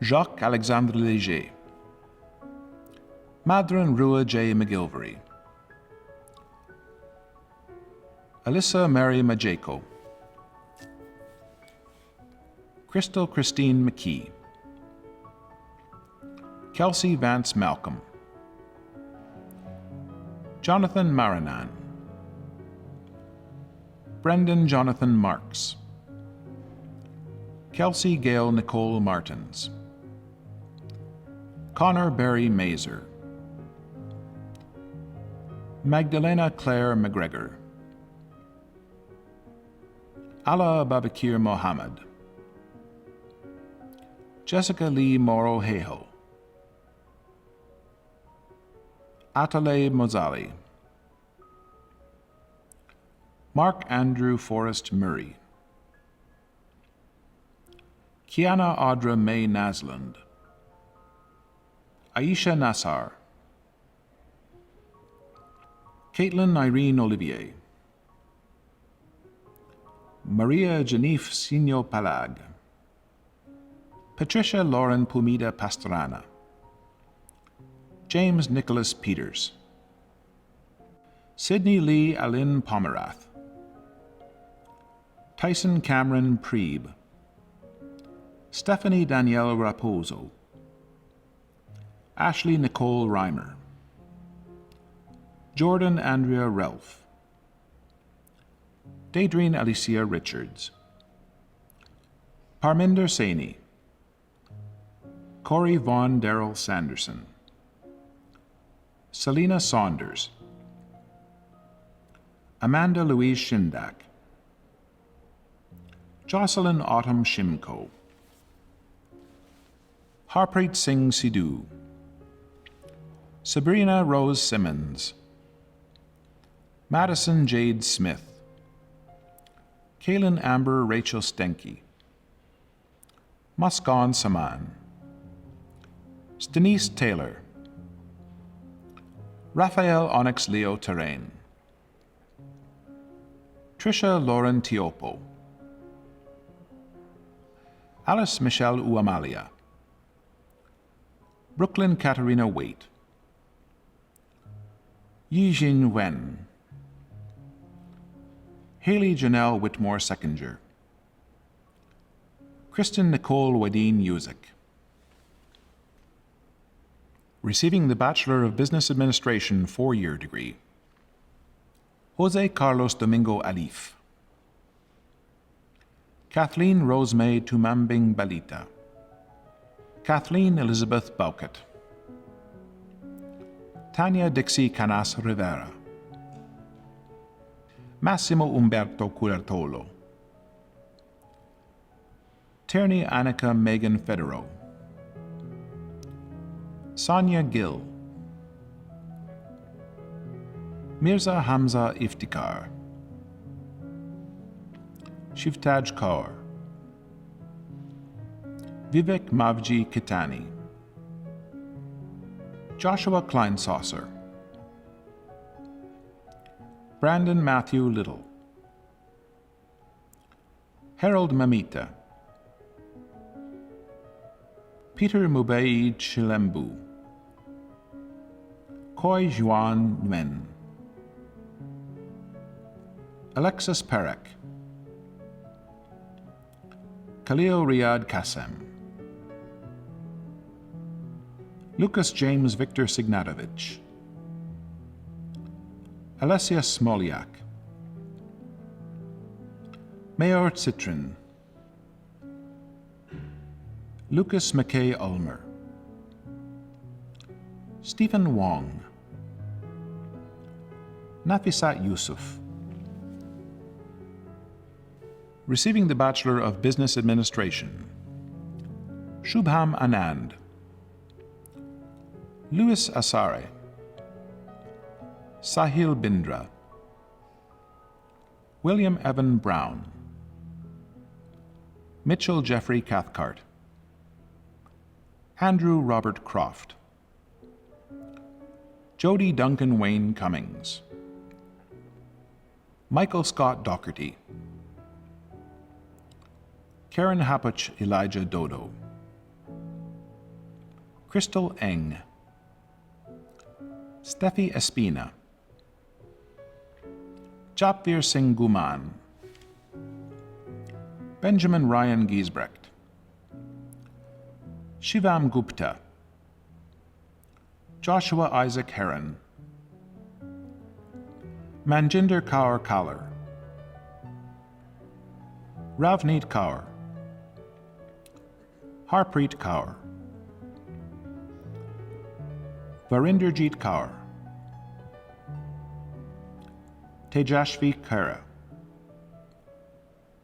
Jacques Alexandre Léger, Madron Rua J. McGilvery, Alyssa Mary Majeko, Crystal Christine McKee, Kelsey Vance Malcolm, Jonathan Marinan, Brendan Jonathan Marks, Kelsey Gail Nicole Martins, Connor Barry Mazer, Magdalena Claire McGregor, Ala Babakir Mohammed, Jessica Lee Morrow Hayho, Atale Mozali, Mark Andrew Forrest Murray, Kiana Audra May Nasland, Aisha Nassar, Caitlin Irene Olivier, Maria Janif Sino Palag, Patricia Lauren Pumida Pastrana, James Nicholas Peters, Sidney Lee Alin Pomerath, Tyson Cameron Preeb, Stephanie Danielle Raposo, Ashley Nicole Reimer, Jordan Andrea Relf, Daedrine Alicia Richards, Parminder Saini, Corey Vaughn Darrell Sanderson, Selena Saunders, Amanda Louise Shindak, Jocelyn Autumn Shimko, Harpreet Singh Sidhu, Sabrina Rose Simmons, Madison Jade Smith, Kaylin Amber Rachel Stenke, Muskan Saman, Denise Taylor, Raphael Onyx Leo Terrain, Trisha Lauren Tiopo, Alice Michelle Uamalia, Brooklyn Katarina Waite, Yijin Wen, Haley Janelle Whitmore Seconder, Kristen Nicole Wadeen Yuzik. Receiving the Bachelor of Business Administration 4-year degree, Jose Carlos Domingo Alif, Kathleen Rosemay Tumambing Balita, Kathleen Elizabeth Bauket, Tanya Dixie Canas Rivera, Massimo Umberto Culertolo, Tierney Annika Megan Federo, Sonia Gill, Mirza Hamza Iftikhar, Shivtaj Kaur, Vivek Mavji Kitani, Joshua Kleinsaucer, Brandon Matthew Little, Harold Mamita, Peter Mubaid Chilembu, Koi Juan Nguyen, Alexis Perek, Khalil Riyad Kassem, Lucas James Victor Signatovich, Alessia Smoliak, Mayor Citrin, Lucas McKay Ulmer, Stephen Wong, Nafisat Yusuf. Receiving the Bachelor of Business Administration, Shubham Anand, Louis Asare, Sahil Bindra, William Evan Brown, Mitchell Jeffrey Cathcart, Andrew Robert Croft, Jody Duncan Wayne Cummings, Michael Scott Docherty, Karen Hapuch Elijah Dodo, Crystal Eng, Steffi Espina, Japvir Singh Guman, Benjamin Ryan Giesbrecht, Shivam Gupta, Joshua Isaac Heron, Manjinder Kaur Kalar, Ravneet Kaur, Harpreet Kaur, Varinderjeet Kaur, Tejashvi Khera,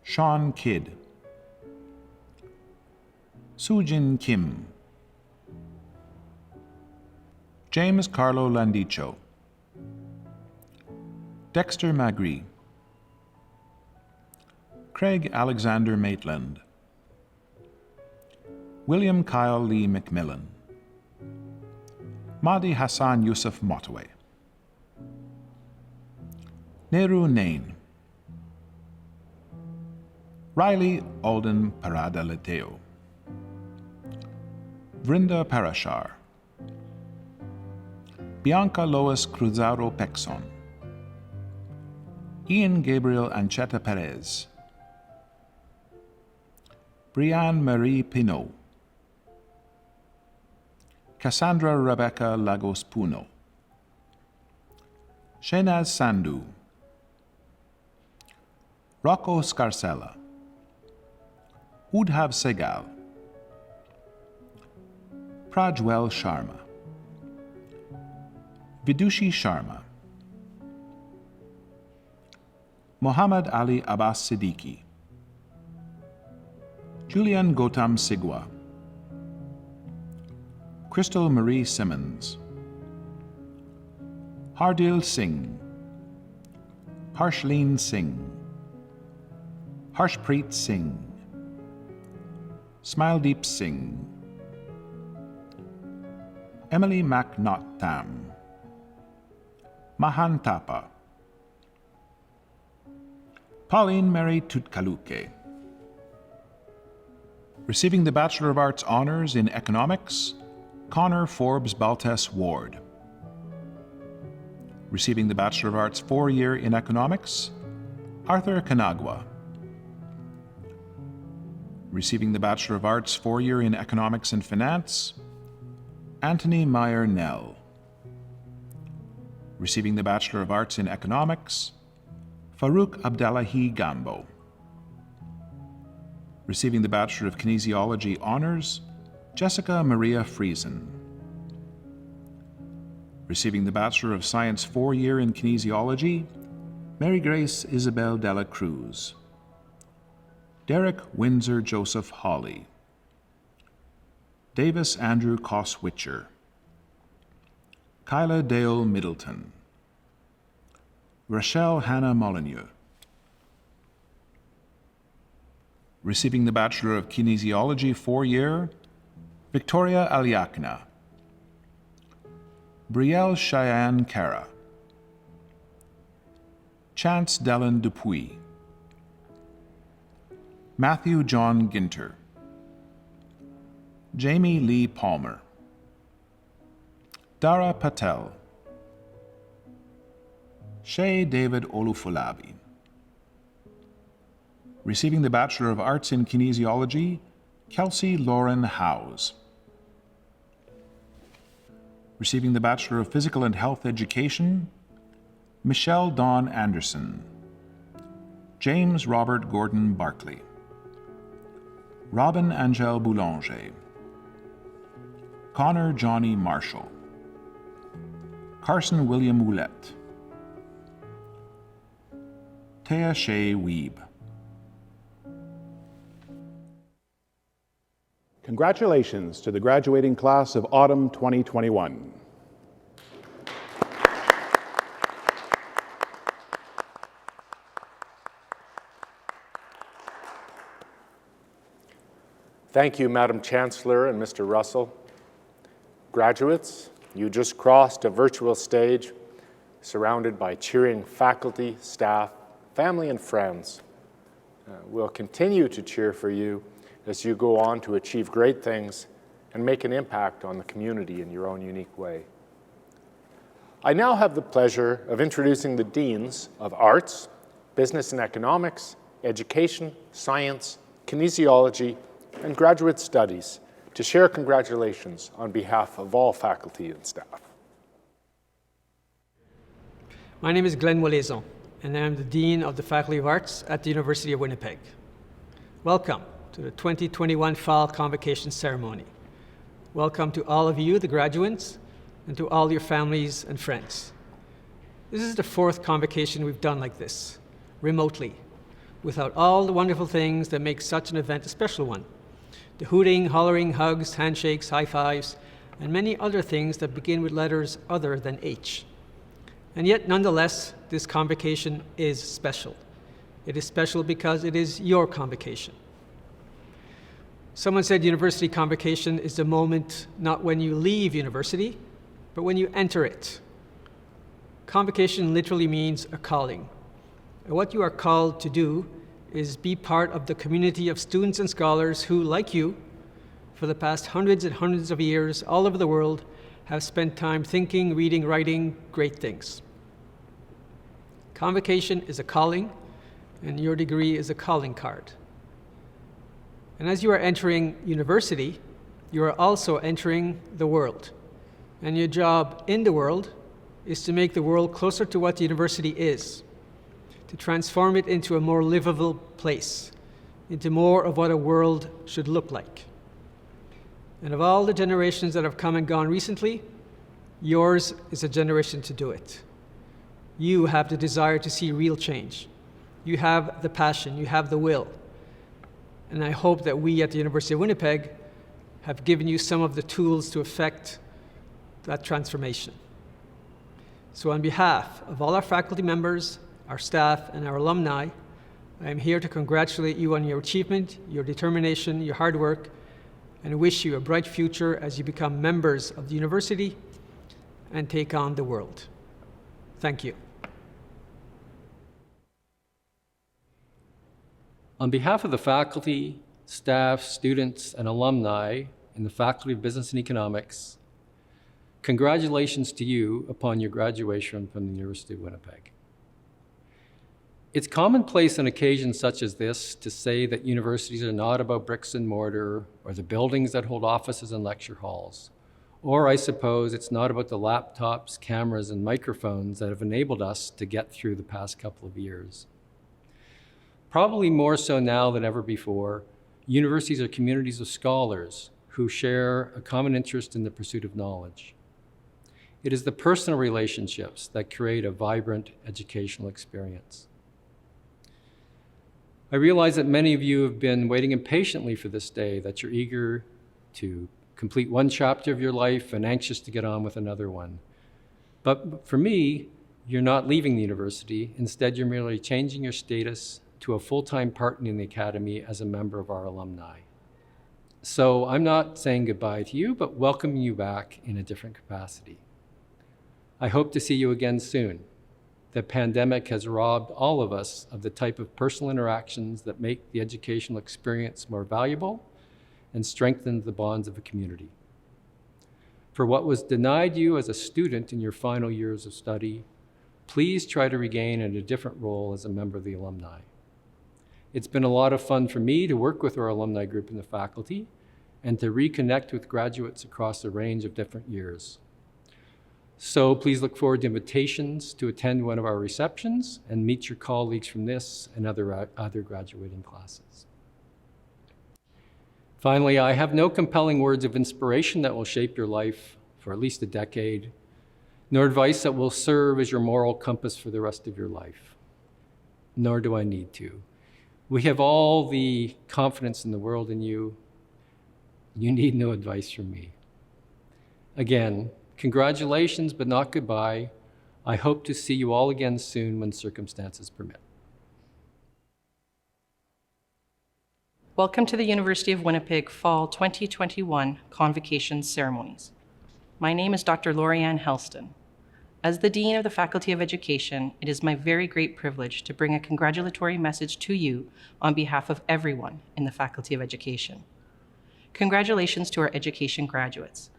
Sean Kidd, Sujin Kim, James Carlo Landicho, Dexter Magri, Craig Alexander Maitland, William Kyle Lee McMillan, Mahdi Hassan Yusuf Motaway, Nehru Nain, Riley Alden Parada Leteo, Vrinda Parashar, Bianca Lois Cruzaro Pexon, Ian Gabriel Ancheta Perez, Brianne Marie Pinault, Cassandra Rebecca Lagos Puno, Shenaz Sandhu, Rocco Scarcella, Udhav Segal, Prajwel Sharma, Vidushi Sharma, Muhammad Ali Abbas Siddiqui, Julian Gautam Sigwa, Crystal Marie Simmons, Hardil Singh, Harshleen Singh, Harshpreet Singh, Smiledeep Singh, Emily MacNaught Tam, Mahan Thapa, Pauline Mary Tutkaluke. Receiving the Bachelor of Arts Honors in Economics, Connor Forbes Baltes Ward. Receiving the Bachelor of Arts 4-year in Economics, Arthur Kanagwa. Receiving the Bachelor of Arts 4-year in Economics and Finance, Anthony Meyer Nell. Receiving the Bachelor of Arts in Economics, Farouk Abdallahi Gambo. Receiving the Bachelor of Kinesiology Honors, Jessica Maria Friesen. Receiving the Bachelor of Science 4-year in Kinesiology, Mary Grace Isabel Dela Cruz. Derek Windsor Joseph Hawley. Davis Andrew Koswitcher. Kyla Dale Middleton. Rachelle Hannah Molyneux. Receiving the Bachelor of Kinesiology 4-year, Victoria Aliakna. Brielle Cheyenne Cara. Chance Dellen Dupuis. Matthew John Ginter. Jamie Lee Palmer. Dara Patel. Shay David Olufolabi. Receiving the Bachelor of Arts in Kinesiology, Kelsey Lauren Howes. Receiving the Bachelor of Physical and Health Education, Michelle Dawn Anderson. James Robert Gordon Barkley. Robin Angel Boulanger. Connor Johnny Marshall. Carson William Ouellette. Thea Shea Weeb. Congratulations to the graduating class of Autumn 2021. Thank you, Madam Chancellor and Mr. Russell. Graduates, you just crossed a virtual stage surrounded by cheering faculty, staff, family, and friends. We'll continue to cheer for you as you go on to achieve great things and make an impact on the community in your own unique way. I now have the pleasure of introducing the Deans of Arts, Business and Economics, Education, Science, Kinesiology, and Graduate Studies to share congratulations on behalf of all faculty and staff. My name is Glenn Moulaison, and I am the Dean of the Faculty of Arts at the University of Winnipeg. Welcome to the 2021 Fall Convocation Ceremony. Welcome to all of you, the graduates, and to all your families and friends. This is the 4th convocation we've done like this, remotely, without all the wonderful things that make such an event a special one. The hooting, hollering, hugs, handshakes, high fives, and many other things that begin with letters other than H. And yet, nonetheless, this convocation is special. It is special because it is your convocation. Someone said university convocation is the moment not when you leave university, but when you enter it. Convocation literally means a calling. And what you are called to do is be part of the community of students and scholars who, like you, for the past hundreds and hundreds of years all over the world, have spent time thinking, reading, writing great things. Convocation is a calling, and your degree is a calling card. And as you are entering university, you are also entering the world. And your job in the world is to make the world closer to what the university is, to transform it into a more livable place, into more of what a world should look like. And of all the generations that have come and gone recently, yours is a generation to do it. You have the desire to see real change. You have the passion, you have the will. And I hope that we at the University of Winnipeg have given you some of the tools to effect that transformation. So on behalf of all our faculty members, our staff, and our alumni, I am here to congratulate you on your achievement, your determination, your hard work, and wish you a bright future as you become members of the university and take on the world. Thank you. On behalf of the faculty, staff, students, and alumni in the Faculty of Business and Economics, congratulations to you upon your graduation from the University of Winnipeg. It's commonplace on occasions such as this to say that universities are not about bricks and mortar or the buildings that hold offices and lecture halls. Or I suppose it's not about the laptops, cameras, and microphones that have enabled us to get through the past couple of years. Probably more so now than ever before, universities are communities of scholars who share a common interest in the pursuit of knowledge. It is the personal relationships that create a vibrant educational experience. I realize that many of you have been waiting impatiently for this day, that you're eager to complete one chapter of your life and anxious to get on with another one. But for me, you're not leaving the university. Instead, you're merely changing your status to a full-time partner in the academy as a member of our alumni. So I'm not saying goodbye to you, but welcoming you back in a different capacity. I hope to see you again soon. The pandemic has robbed all of us of the type of personal interactions that make the educational experience more valuable and strengthen the bonds of a community. For what was denied you as a student in your final years of study, please try to regain in a different role as a member of the alumni. It's been a lot of fun for me to work with our alumni group in the faculty and to reconnect with graduates across a range of different years. So please look forward to invitations to attend one of our receptions and meet your colleagues from this and other graduating classes. Finally, I have no compelling words of inspiration that will shape your life for at least a decade, nor advice that will serve as your moral compass for the rest of your life. Nor do I need to. We have all the confidence in the world in you. You need no advice from me. Again, congratulations, but not goodbye. I hope to see you all again soon when circumstances permit. Welcome to the University of Winnipeg Fall 2021 Convocation ceremonies. My name is Dr. Lori-Ann Helston. As the Dean of the Faculty of Education, it is my very great privilege to bring a congratulatory message to you on behalf of everyone in the Faculty of Education. Congratulations to our education graduates.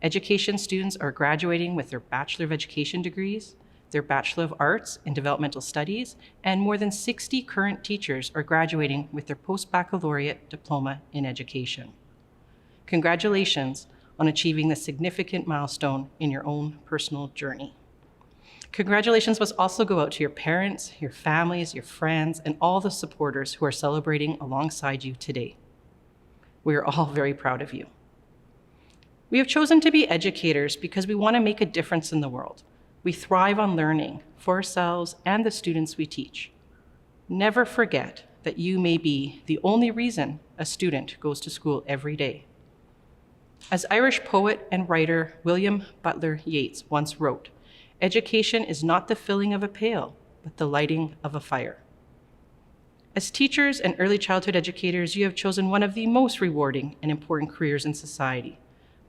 Education students are graduating with their Bachelor of Education degrees, their Bachelor of Arts in Developmental Studies, and more than 60 current teachers are graduating with their Post-Baccalaureate Diploma in Education. Congratulations on achieving this significant milestone in your own personal journey. Congratulations must also go out to your parents, your families, your friends, and all the supporters who are celebrating alongside you today. We are all very proud of you. We have chosen to be educators because we want to make a difference in the world. We thrive on learning for ourselves and the students we teach. Never forget that you may be the only reason a student goes to school every day. As Irish poet and writer William Butler Yeats once wrote, "Education is not the filling of a pail, but the lighting of a fire." As teachers and early childhood educators, you have chosen one of the most rewarding and important careers in society,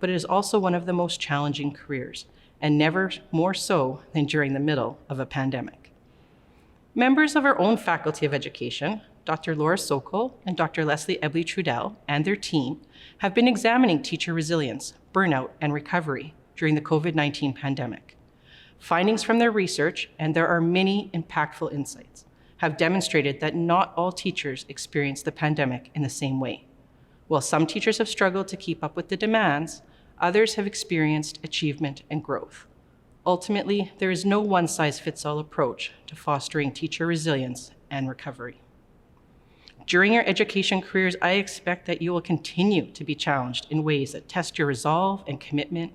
but it is also one of the most challenging careers, and never more so than during the middle of a pandemic. Members of our own Faculty of Education, Dr. Laura Sokol and Dr. Leslie Ebley-Trudell and their team have been examining teacher resilience, burnout, and recovery during the COVID-19 pandemic. Findings from their research, and there are many impactful insights, have demonstrated that not all teachers experience the pandemic in the same way. While some teachers have struggled to keep up with the demands, others have experienced achievement and growth. Ultimately, there is no one-size-fits-all approach to fostering teacher resilience and recovery. During your education careers, I expect that you will continue to be challenged in ways that test your resolve and commitment,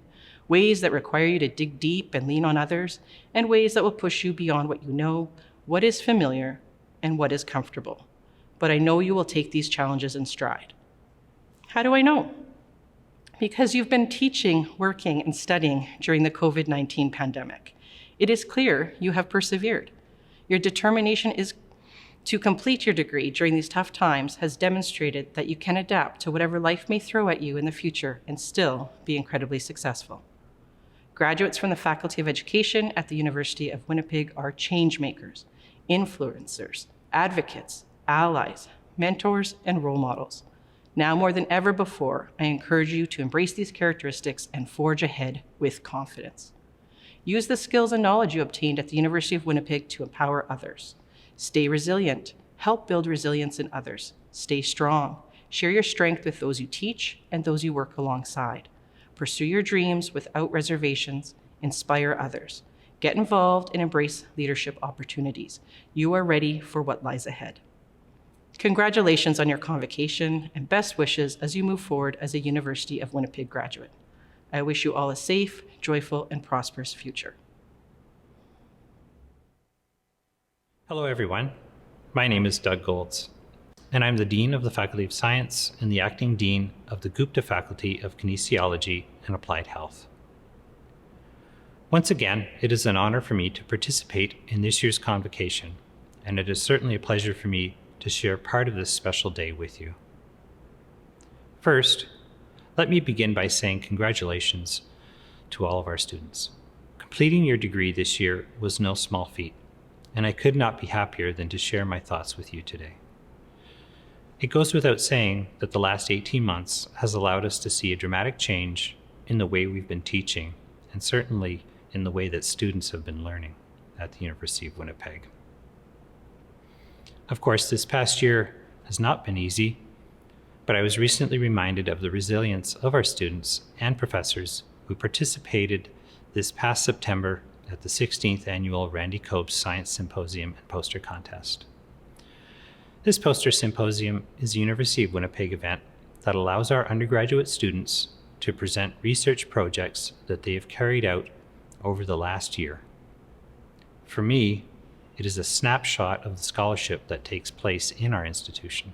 ways that require you to dig deep and lean on others, and ways that will push you beyond what you know, what is familiar, and what is comfortable. But I know you will take these challenges in stride. How do I know? Because you've been teaching, working, and studying during the COVID-19 pandemic. It is clear you have persevered. Your determination to complete your degree during these tough times has demonstrated that you can adapt to whatever life may throw at you in the future and still be incredibly successful. Graduates from the Faculty of Education at the University of Winnipeg are change makers, influencers, advocates, allies, mentors, and role models. Now more than ever before, I encourage you to embrace these characteristics and forge ahead with confidence. Use the skills and knowledge you obtained at the University of Winnipeg to empower others. Stay resilient. Help build resilience in others. Stay strong. Share your strength with those you teach and those you work alongside. Pursue your dreams without reservations. Inspire others. Get involved and embrace leadership opportunities. You are ready for what lies ahead. Congratulations on your convocation and best wishes as you move forward as a University of Winnipeg graduate. I wish you all a safe, joyful, and prosperous future. Hello, everyone. My name is Doug Golds, and I'm the Dean of the Faculty of Science and the Acting Dean of the Gupta Faculty of Kinesiology and Applied Health. Once again, it is an honor for me to participate in this year's convocation, and it is certainly a pleasure for me to share part of this special day with you. First, let me begin by saying congratulations to all of our students. Completing your degree this year was no small feat, and I could not be happier than to share my thoughts with you today. It goes without saying that the last 18 months has allowed us to see a dramatic change in the way we've been teaching, and certainly in the way that students have been learning at the University of Winnipeg. Of course, this past year has not been easy, but I was recently reminded of the resilience of our students and professors who participated this past September at the 16th Annual Randy Coates Science Symposium and Poster Contest. This poster symposium is a University of Winnipeg event that allows our undergraduate students to present research projects that they have carried out over the last year. For me, it is a snapshot of the scholarship that takes place in our institution.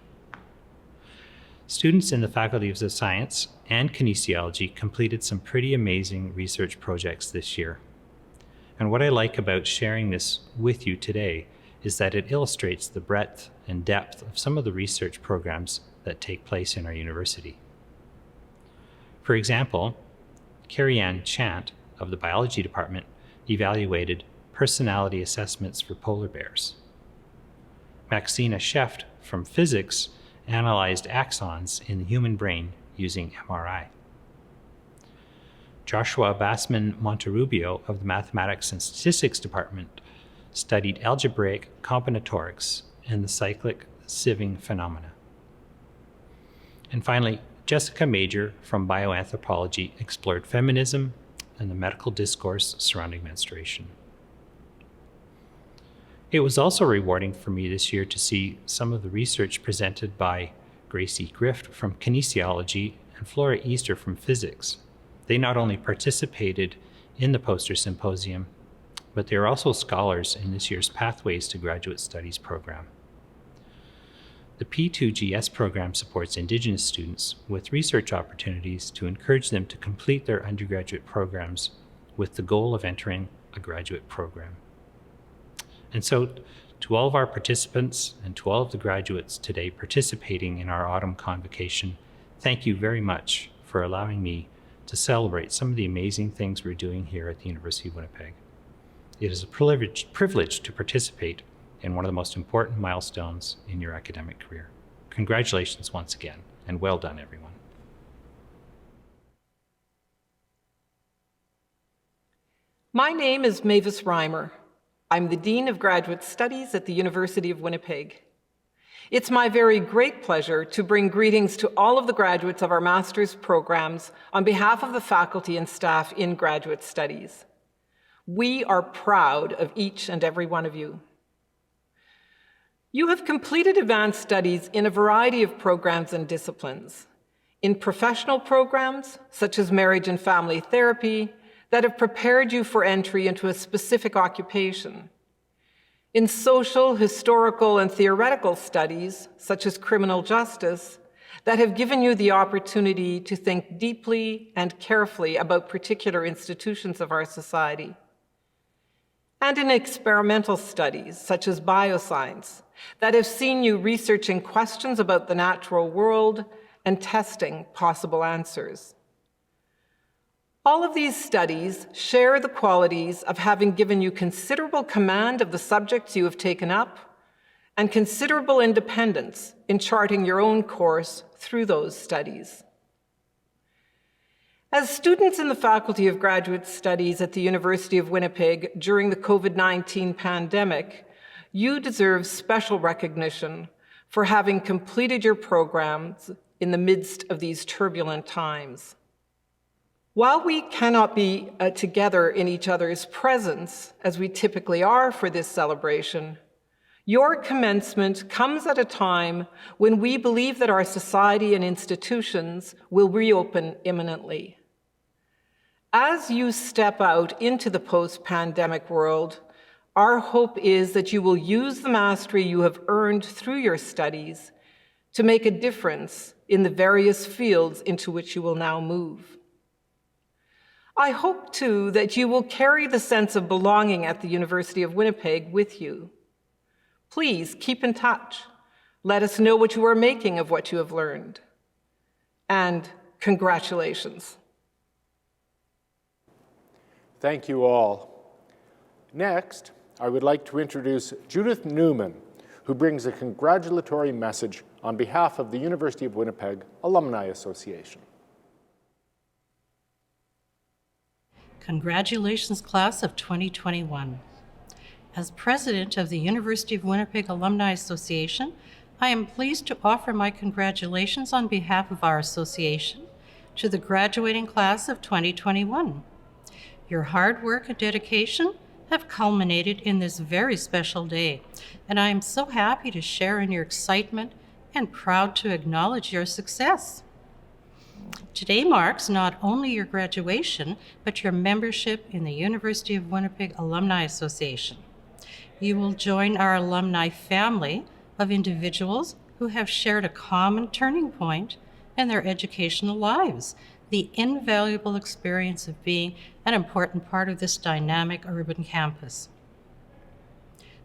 Students in the faculties of science and kinesiology completed some pretty amazing research projects this year. And what I like about sharing this with you today is that it illustrates the breadth and depth of some of the research programs that take place in our university. For example, Carrie Ann Chant of the biology department evaluated personality assessments for polar bears. Maxina Scheft from physics analyzed axons in the human brain using MRI. Joshua Bassman Monterrubio of the Mathematics and Statistics Department studied algebraic combinatorics and the cyclic sieving phenomena. And finally, Jessica Major from bioanthropology explored feminism and the medical discourse surrounding menstruation. It was also rewarding for me this year to see some of the research presented by Gracie Grift from kinesiology and Flora Easter from physics. They not only participated in the poster symposium, but they are also scholars in this year's Pathways to Graduate Studies program. The P2GS program supports Indigenous students with research opportunities to encourage them to complete their undergraduate programs with the goal of entering a graduate program. And so, to all of our participants and to all of the graduates today participating in our autumn convocation, thank you very much for allowing me to celebrate some of the amazing things we're doing here at the University of Winnipeg. It is a privilege to participate in one of the most important milestones in your academic career. Congratulations once again, and well done, everyone. My name is Mavis Reimer. I'm the Dean of Graduate Studies at the University of Winnipeg. It's my very great pleasure to bring greetings to all of the graduates of our master's programs on behalf of the faculty and staff in Graduate Studies. We are proud of each and every one of you. You have completed advanced studies in a variety of programs and disciplines. In professional programs, such as marriage and family therapy, that have prepared you for entry into a specific occupation. In social, historical, and theoretical studies, such as criminal justice, that have given you the opportunity to think deeply and carefully about particular institutions of our society. And in experimental studies, such as bioscience, that have seen you researching questions about the natural world and testing possible answers. All of these studies share the qualities of having given you considerable command of the subjects you have taken up and considerable independence in charting your own course through those studies. As students in the Faculty of Graduate Studies at the University of Winnipeg during the COVID-19 pandemic, you deserve special recognition for having completed your programs in the midst of these turbulent times. While we cannot be together in each other's presence, as we typically are for this celebration, your commencement comes at a time when we believe that our society and institutions will reopen imminently. As you step out into the post-pandemic world, our hope is that you will use the mastery you have earned through your studies to make a difference in the various fields into which you will now move. I hope, too, that you will carry the sense of belonging at the University of Winnipeg with you. Please keep in touch. Let us know what you are making of what you have learned. And congratulations. Thank you all. Next, I would like to introduce Judith Newman, who brings a congratulatory message on behalf of the University of Winnipeg Alumni Association. Congratulations, class of 2021. As president of the University of Winnipeg Alumni Association, I am pleased to offer my congratulations on behalf of our association to the graduating class of 2021. Your hard work and dedication have culminated in this very special day, and I am so happy to share in your excitement and proud to acknowledge your success. Today marks not only your graduation, but your membership in the University of Winnipeg Alumni Association. You will join our alumni family of individuals who have shared a common turning point in their educational lives, the invaluable experience of being an important part of this dynamic urban campus.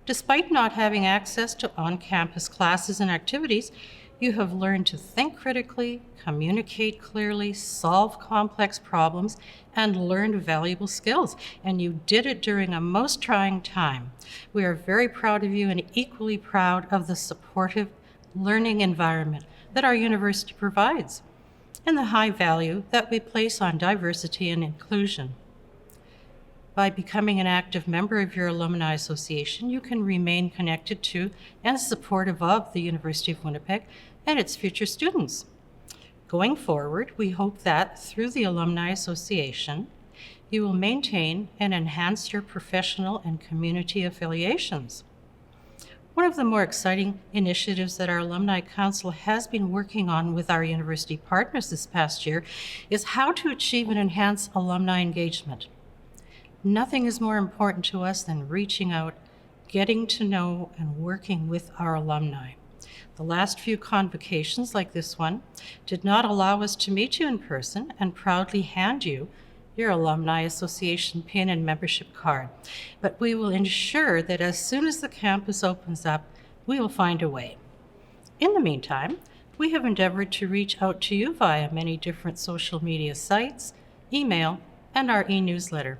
Despite not having access to on-campus classes and activities, you have learned to think critically, communicate clearly, solve complex problems, and learn valuable skills. And you did it during a most trying time. We are very proud of you and equally proud of the supportive learning environment that our university provides and the high value that we place on diversity and inclusion. By becoming an active member of your alumni association, you can remain connected to and supportive of the University of Winnipeg and its future students. Going forward, we hope that through the Alumni Association, you will maintain and enhance your professional and community affiliations. One of the more exciting initiatives that our Alumni Council has been working on with our university partners this past year is how to achieve and enhance alumni engagement. Nothing is more important to us than reaching out, getting to know, and working with our alumni. The last few convocations, like this one, did not allow us to meet you in person and proudly hand you your Alumni Association pin and membership card. But we will ensure that as soon as the campus opens up, we will find a way. In the meantime, we have endeavored to reach out to you via many different social media sites, email, and our e-newsletter.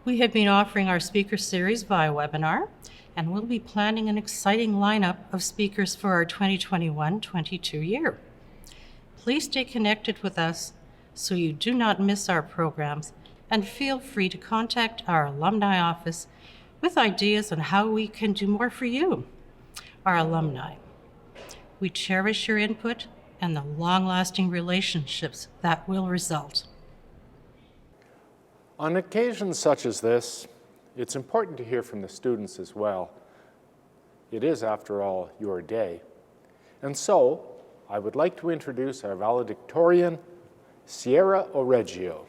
We have been offering our speaker series via webinar, and we'll be planning an exciting lineup of speakers for our 2021-22 year. Please stay connected with us so you do not miss our programs, and feel free to contact our alumni office with ideas on how we can do more for you, our alumni. We cherish your input and the long-lasting relationships that will result. On occasions such as this, it's important to hear from the students as well. It is, after all, your day. And so, I would like to introduce our valedictorian, Sierra Oreggio.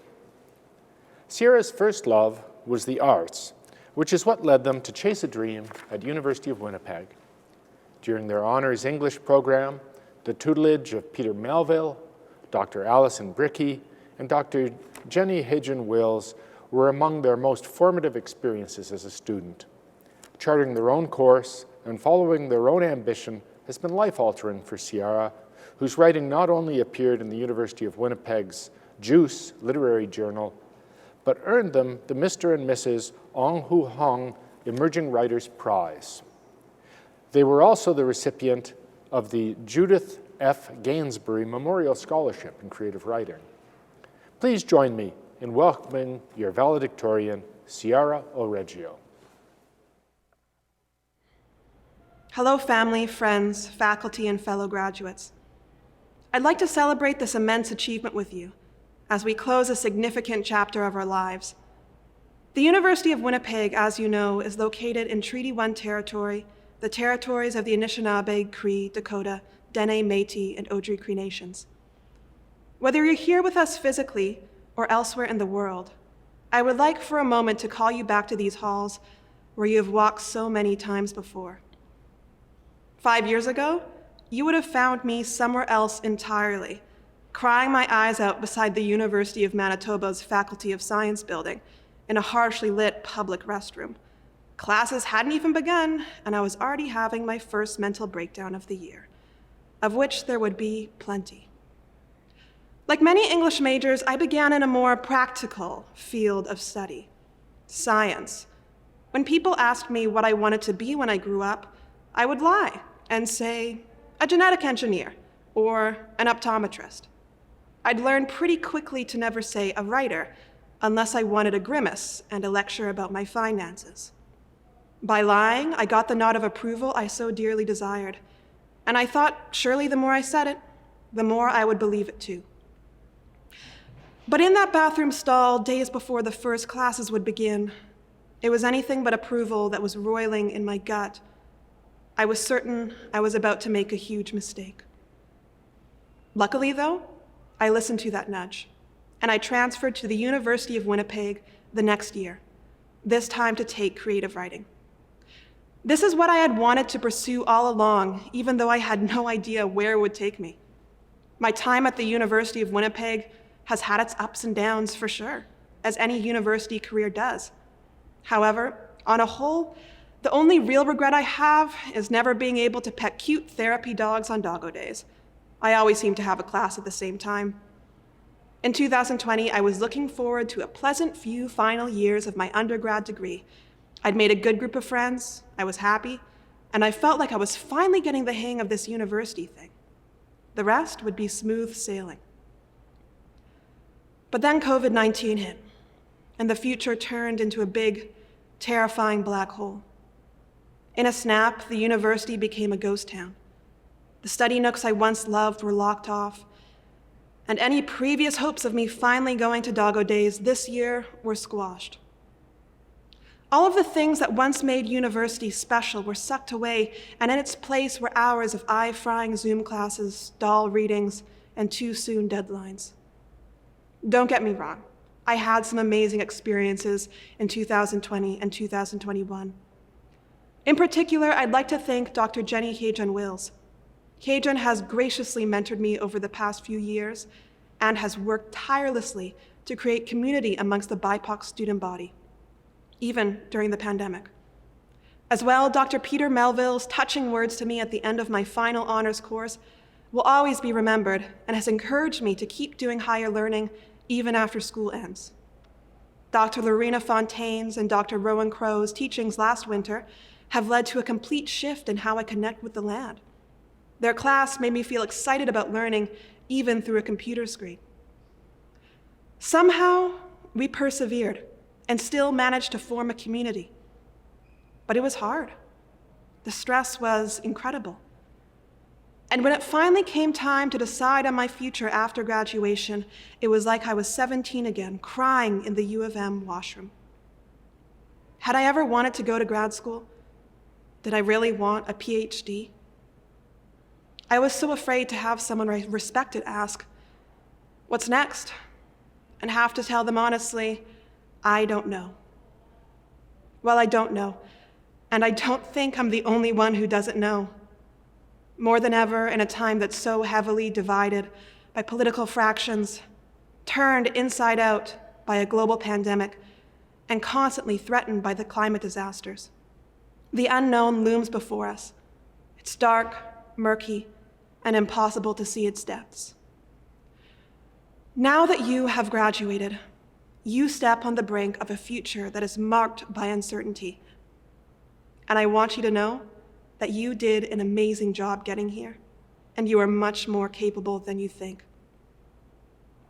Sierra's first love was the arts, which is what led them to chase a dream at University of Winnipeg. During their honors English program, the tutelage of Peter Melville, Dr. Alison Brickey, and Dr. Jenny Hagen-Wills were among their most formative experiences as a student. Charting their own course and following their own ambition has been life-altering for Sierra, whose writing not only appeared in the University of Winnipeg's Juice literary journal, but earned them the Mr. and Mrs. Ong Hu Hong Emerging Writers Prize. They were also the recipient of the Judith F. Gainsbury Memorial Scholarship in Creative Writing. Please join me in welcoming your valedictorian, Sierra Oreggio. Hello, family, friends, faculty, and fellow graduates. I'd like to celebrate this immense achievement with you as we close a significant chapter of our lives. The University of Winnipeg, as you know, is located in Treaty 1 territory, the territories of the Anishinaabe, Cree, Dakota, Dene, Métis, and Oji Cree Nations. Whether you're here with us physically or elsewhere in the world, I would like for a moment to call you back to these halls where you have walked so many times before. 5 years ago, you would have found me somewhere else entirely, crying my eyes out beside the University of Manitoba's Faculty of Science building in a harshly lit public restroom. Classes hadn't even begun, and I was already having my first mental breakdown of the year, of which there would be plenty. Like many English majors, I began in a more practical field of study, science. When people asked me what I wanted to be when I grew up, I would lie and say, a genetic engineer or an optometrist. I'd learn pretty quickly to never say a writer, unless I wanted a grimace and a lecture about my finances. By lying, I got the nod of approval I so dearly desired, and I thought surely the more I said it, the more I would believe it too. But in that bathroom stall, days before the first classes would begin, it was anything but approval that was roiling in my gut. I was certain I was about to make a huge mistake. Luckily, though, I listened to that nudge, and I transferred to the University of Winnipeg the next year, this time to take creative writing. This is what I had wanted to pursue all along, even though I had no idea where it would take me. My time at the University of Winnipeg has had its ups and downs for sure, as any university career does. However, on a whole, the only real regret I have is never being able to pet cute therapy dogs on doggo days. I always seem to have a class at the same time. In 2020, I was looking forward to a pleasant few final years of my undergrad degree. I'd made a good group of friends, I was happy, and I felt like I was finally getting the hang of this university thing. The rest would be smooth sailing. But then COVID-19 hit, and the future turned into a big, terrifying black hole. In a snap, the university became a ghost town. The study nooks I once loved were locked off, and any previous hopes of me finally going to doggo days this year were squashed. All of the things that once made university special were sucked away, and in its place were hours of eye-frying Zoom classes, dull readings, and too soon deadlines. Don't get me wrong, I had some amazing experiences in 2020 and 2021. In particular, I'd like to thank Dr. Jenny Hajan-Wills. Hajan has graciously mentored me over the past few years and has worked tirelessly to create community amongst the BIPOC student body, even during the pandemic. As well, Dr. Peter Melville's touching words to me at the end of my final honors course will always be remembered and has encouraged me to keep doing higher learning even after school ends. Dr. Lorena Fontaine's and Dr. Rowan Crow's teachings last winter have led to a complete shift in how I connect with the land. Their class made me feel excited about learning even through a computer screen. Somehow, we persevered and still managed to form a community. But it was hard. The stress was incredible. And when it finally came time to decide on my future after graduation, it was like I was 17 again, crying in the U of M washroom. Had I ever wanted to go to grad school? Did I really want a PhD? I was so afraid to have someone I respected ask, "What's next?" and have to tell them honestly, I don't know. Well, I don't know, and I don't think I'm the only one who doesn't know. More than ever, in a time that's so heavily divided by political fractions, turned inside out by a global pandemic, and constantly threatened by the climate disasters. The unknown looms before us. It's dark, murky, and impossible to see its depths. Now that you have graduated, you step on the brink of a future that is marked by uncertainty. And I want you to know that you did an amazing job getting here, and you are much more capable than you think.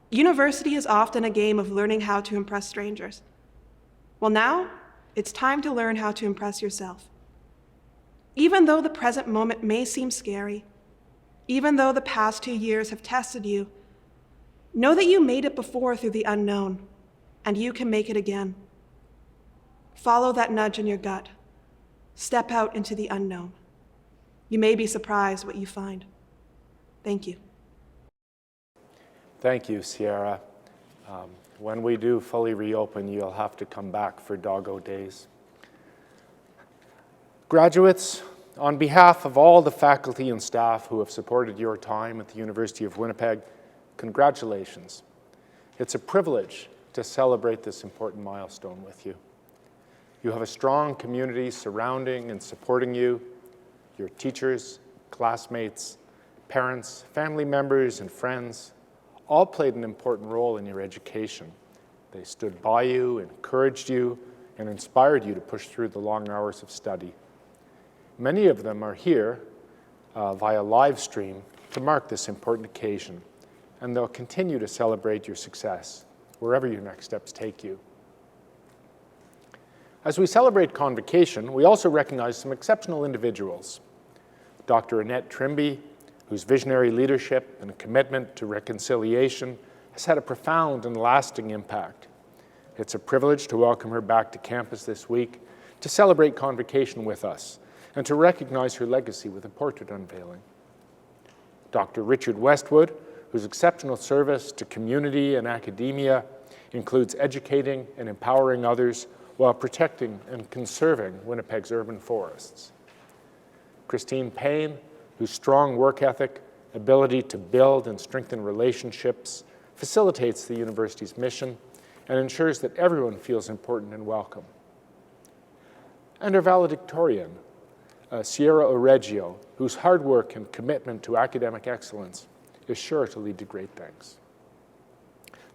University is often a game of learning how to impress strangers. Well, now it's time to learn how to impress yourself. Even though the present moment may seem scary, even though the past 2 years have tested you, know that you made it before through the unknown, and you can make it again. Follow that nudge in your gut. Step out into the unknown. You may be surprised what you find. Thank you. Thank you, Sierra. When we do fully reopen, you'll have to come back for doggo days. Graduates, on behalf of all the faculty and staff who have supported your time at the University of Winnipeg, Congratulations. It's a privilege to celebrate this important milestone with you. You have a strong community surrounding and supporting you. Your teachers, classmates, parents, family members, and friends all played an important role in your education. They stood by you, encouraged you, and inspired you to push through the long hours of study. Many of them are here via live stream to mark this important occasion, and they'll continue to celebrate your success wherever your next steps take you. As we celebrate Convocation, we also recognize some exceptional individuals. Dr. Annette Trimby, whose visionary leadership and commitment to reconciliation has had a profound and lasting impact. It's a privilege to welcome her back to campus this week to celebrate Convocation with us and to recognize her legacy with a portrait unveiling. Dr. Richard Westwood, whose exceptional service to community and academia includes educating and empowering others while protecting and conserving Winnipeg's urban forests. Christine Payne, whose strong work ethic, ability to build and strengthen relationships facilitates the university's mission and ensures that everyone feels important and welcome. And our valedictorian, Sierra Oregio, whose hard work and commitment to academic excellence is sure to lead to great things.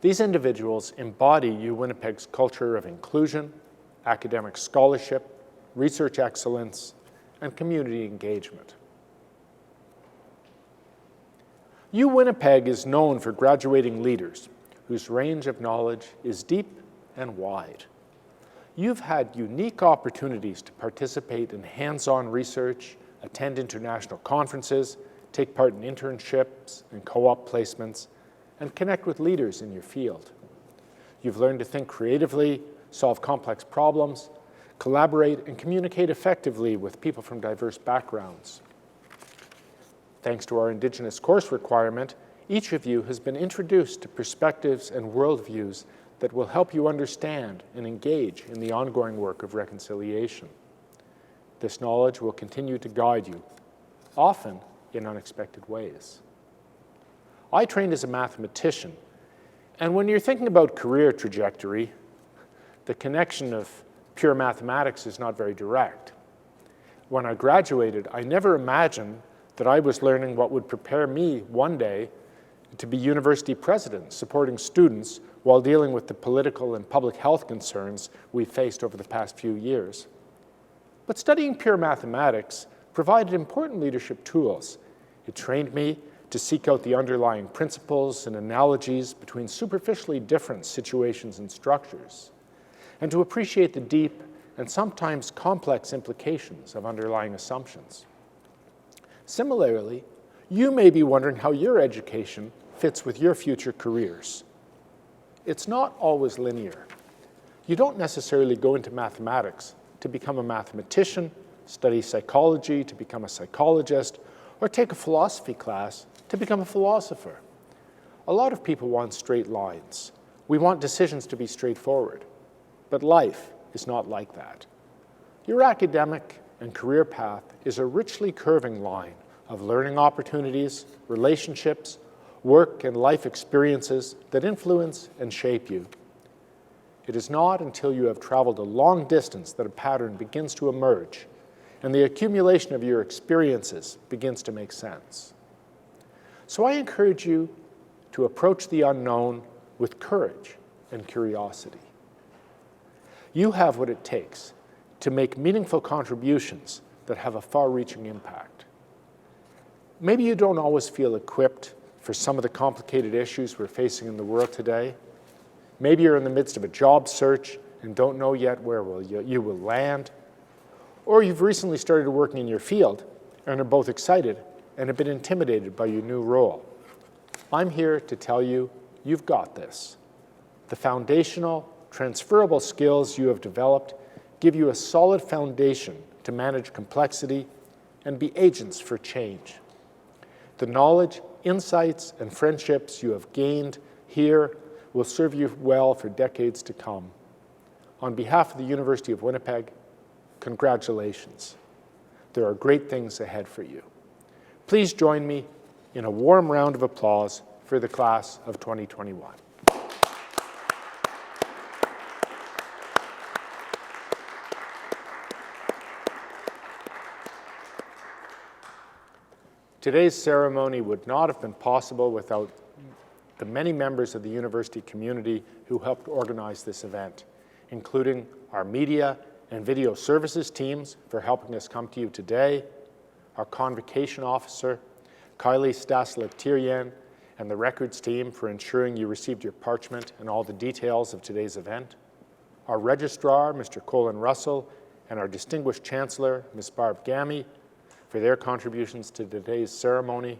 These individuals embody UWinnipeg's culture of inclusion, academic scholarship, research excellence, and community engagement. UWinnipeg is known for graduating leaders whose range of knowledge is deep and wide. You've had unique opportunities to participate in hands-on research, attend international conferences, take part in internships and co-op placements, and connect with leaders in your field. You've learned to think creatively, solve complex problems, collaborate, and communicate effectively with people from diverse backgrounds. Thanks to our Indigenous course requirement, each of you has been introduced to perspectives and worldviews that will help you understand and engage in the ongoing work of reconciliation. This knowledge will continue to guide you, often in unexpected ways. I trained as a mathematician, and when you're thinking about career trajectory, the connection of pure mathematics is not very direct. When I graduated, I never imagined that I was learning what would prepare me one day to be university president, supporting students while dealing with the political and public health concerns we've faced over the past few years. But studying pure mathematics provided important leadership tools. It trained me to seek out the underlying principles and analogies between superficially different situations and structures, and to appreciate the deep and sometimes complex implications of underlying assumptions. Similarly, you may be wondering how your education fits with your future careers. It's not always linear. You don't necessarily go into mathematics to become a mathematician, study psychology to become a psychologist, or take a philosophy class to become a philosopher. A lot of people want straight lines. We want decisions to be straightforward. But life is not like that. Your academic and career path is a richly curving line of learning opportunities, relationships, work and life experiences that influence and shape you. It is not until you have traveled a long distance that a pattern begins to emerge and the accumulation of your experiences begins to make sense. So I encourage you to approach the unknown with courage and curiosity. You have what it takes to make meaningful contributions that have a far-reaching impact. Maybe you don't always feel equipped for some of the complicated issues we're facing in the world today. Maybe you're in the midst of a job search and don't know yet where you will land. Or you've recently started working in your field and are both excited and have been intimidated by your new role. I'm here to tell you, you've got this. The foundational, transferable skills you have developed give you a solid foundation to manage complexity and be agents for change. The knowledge, insights, and friendships you have gained here will serve you well for decades to come. On behalf of the University of Winnipeg, congratulations. There are great things ahead for you. Please join me in a warm round of applause for the class of 2021. Today's ceremony would not have been possible without the many members of the university community who helped organize this event, including our media and video services teams for helping us come to you today, our convocation officer, Kylie Staslik-Tirian, and the records team for ensuring you received your parchment and all the details of today's event, our registrar, Mr. Colin Russell, and our distinguished chancellor, Ms. Barb Gamey, for their contributions to today's ceremony.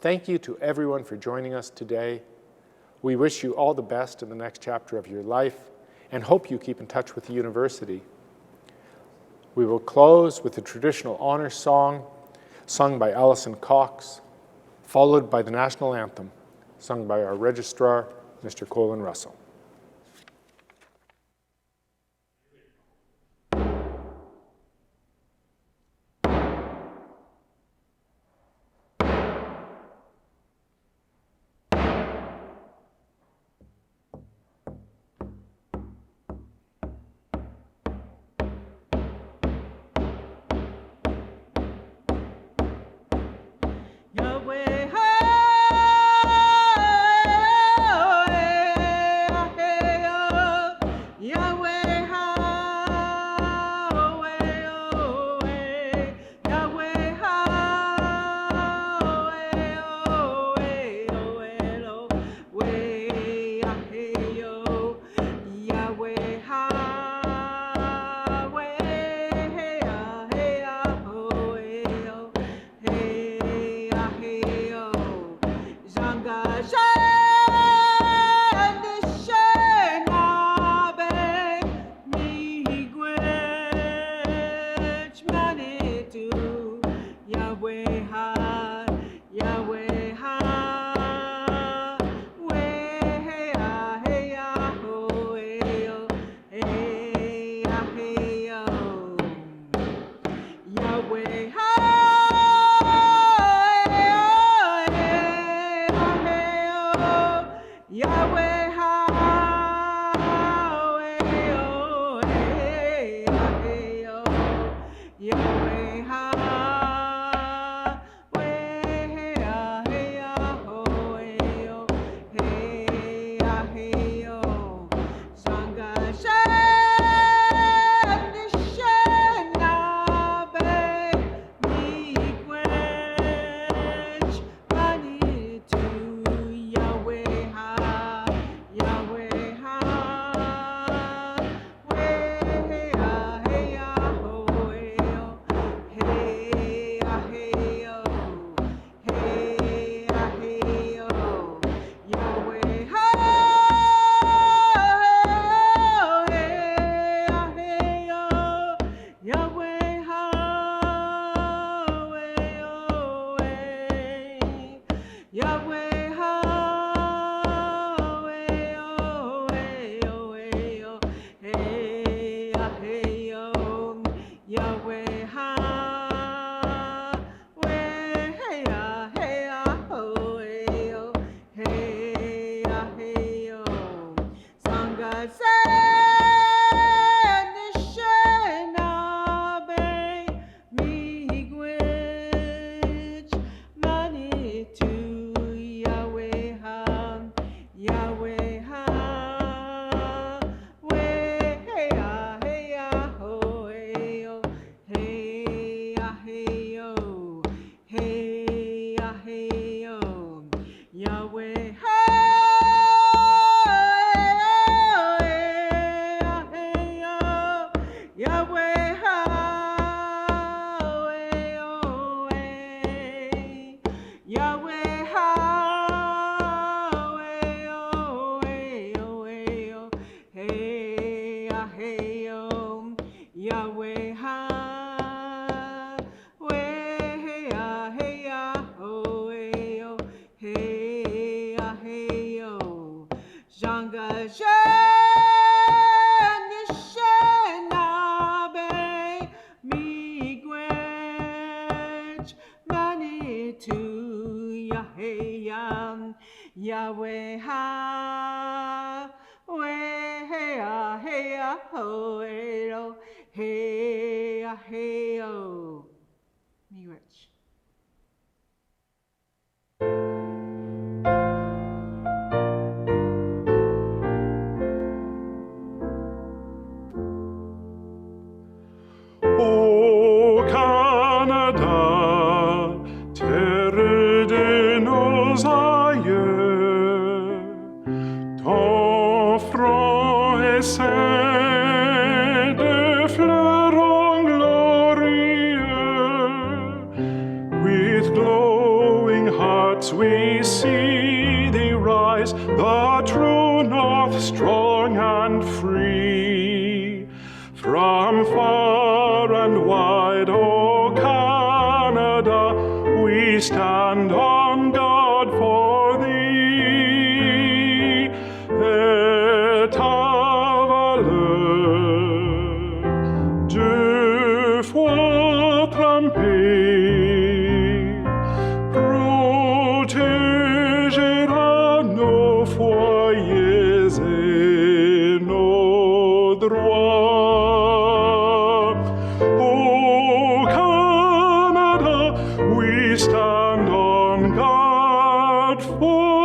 Thank you to everyone for joining us today. We wish you all the best in the next chapter of your life and hope you keep in touch with the university. We will close with the traditional honor song sung by Alison Cox, followed by the national anthem sung by our registrar, Mr. Colin Russell. Yahweh ha, we hey ho, hey oh. Me rich. O Canada, terre de nos aïeux, ton front est ceint de fleurons glorieux. With glowing hearts we see thee rise, the true north, strong and free. From far and wide, O Canada, we stand on guard for thee. Et ta valeur, deux fois trempée, protégera nos foyers et nos droits. We stand on guard for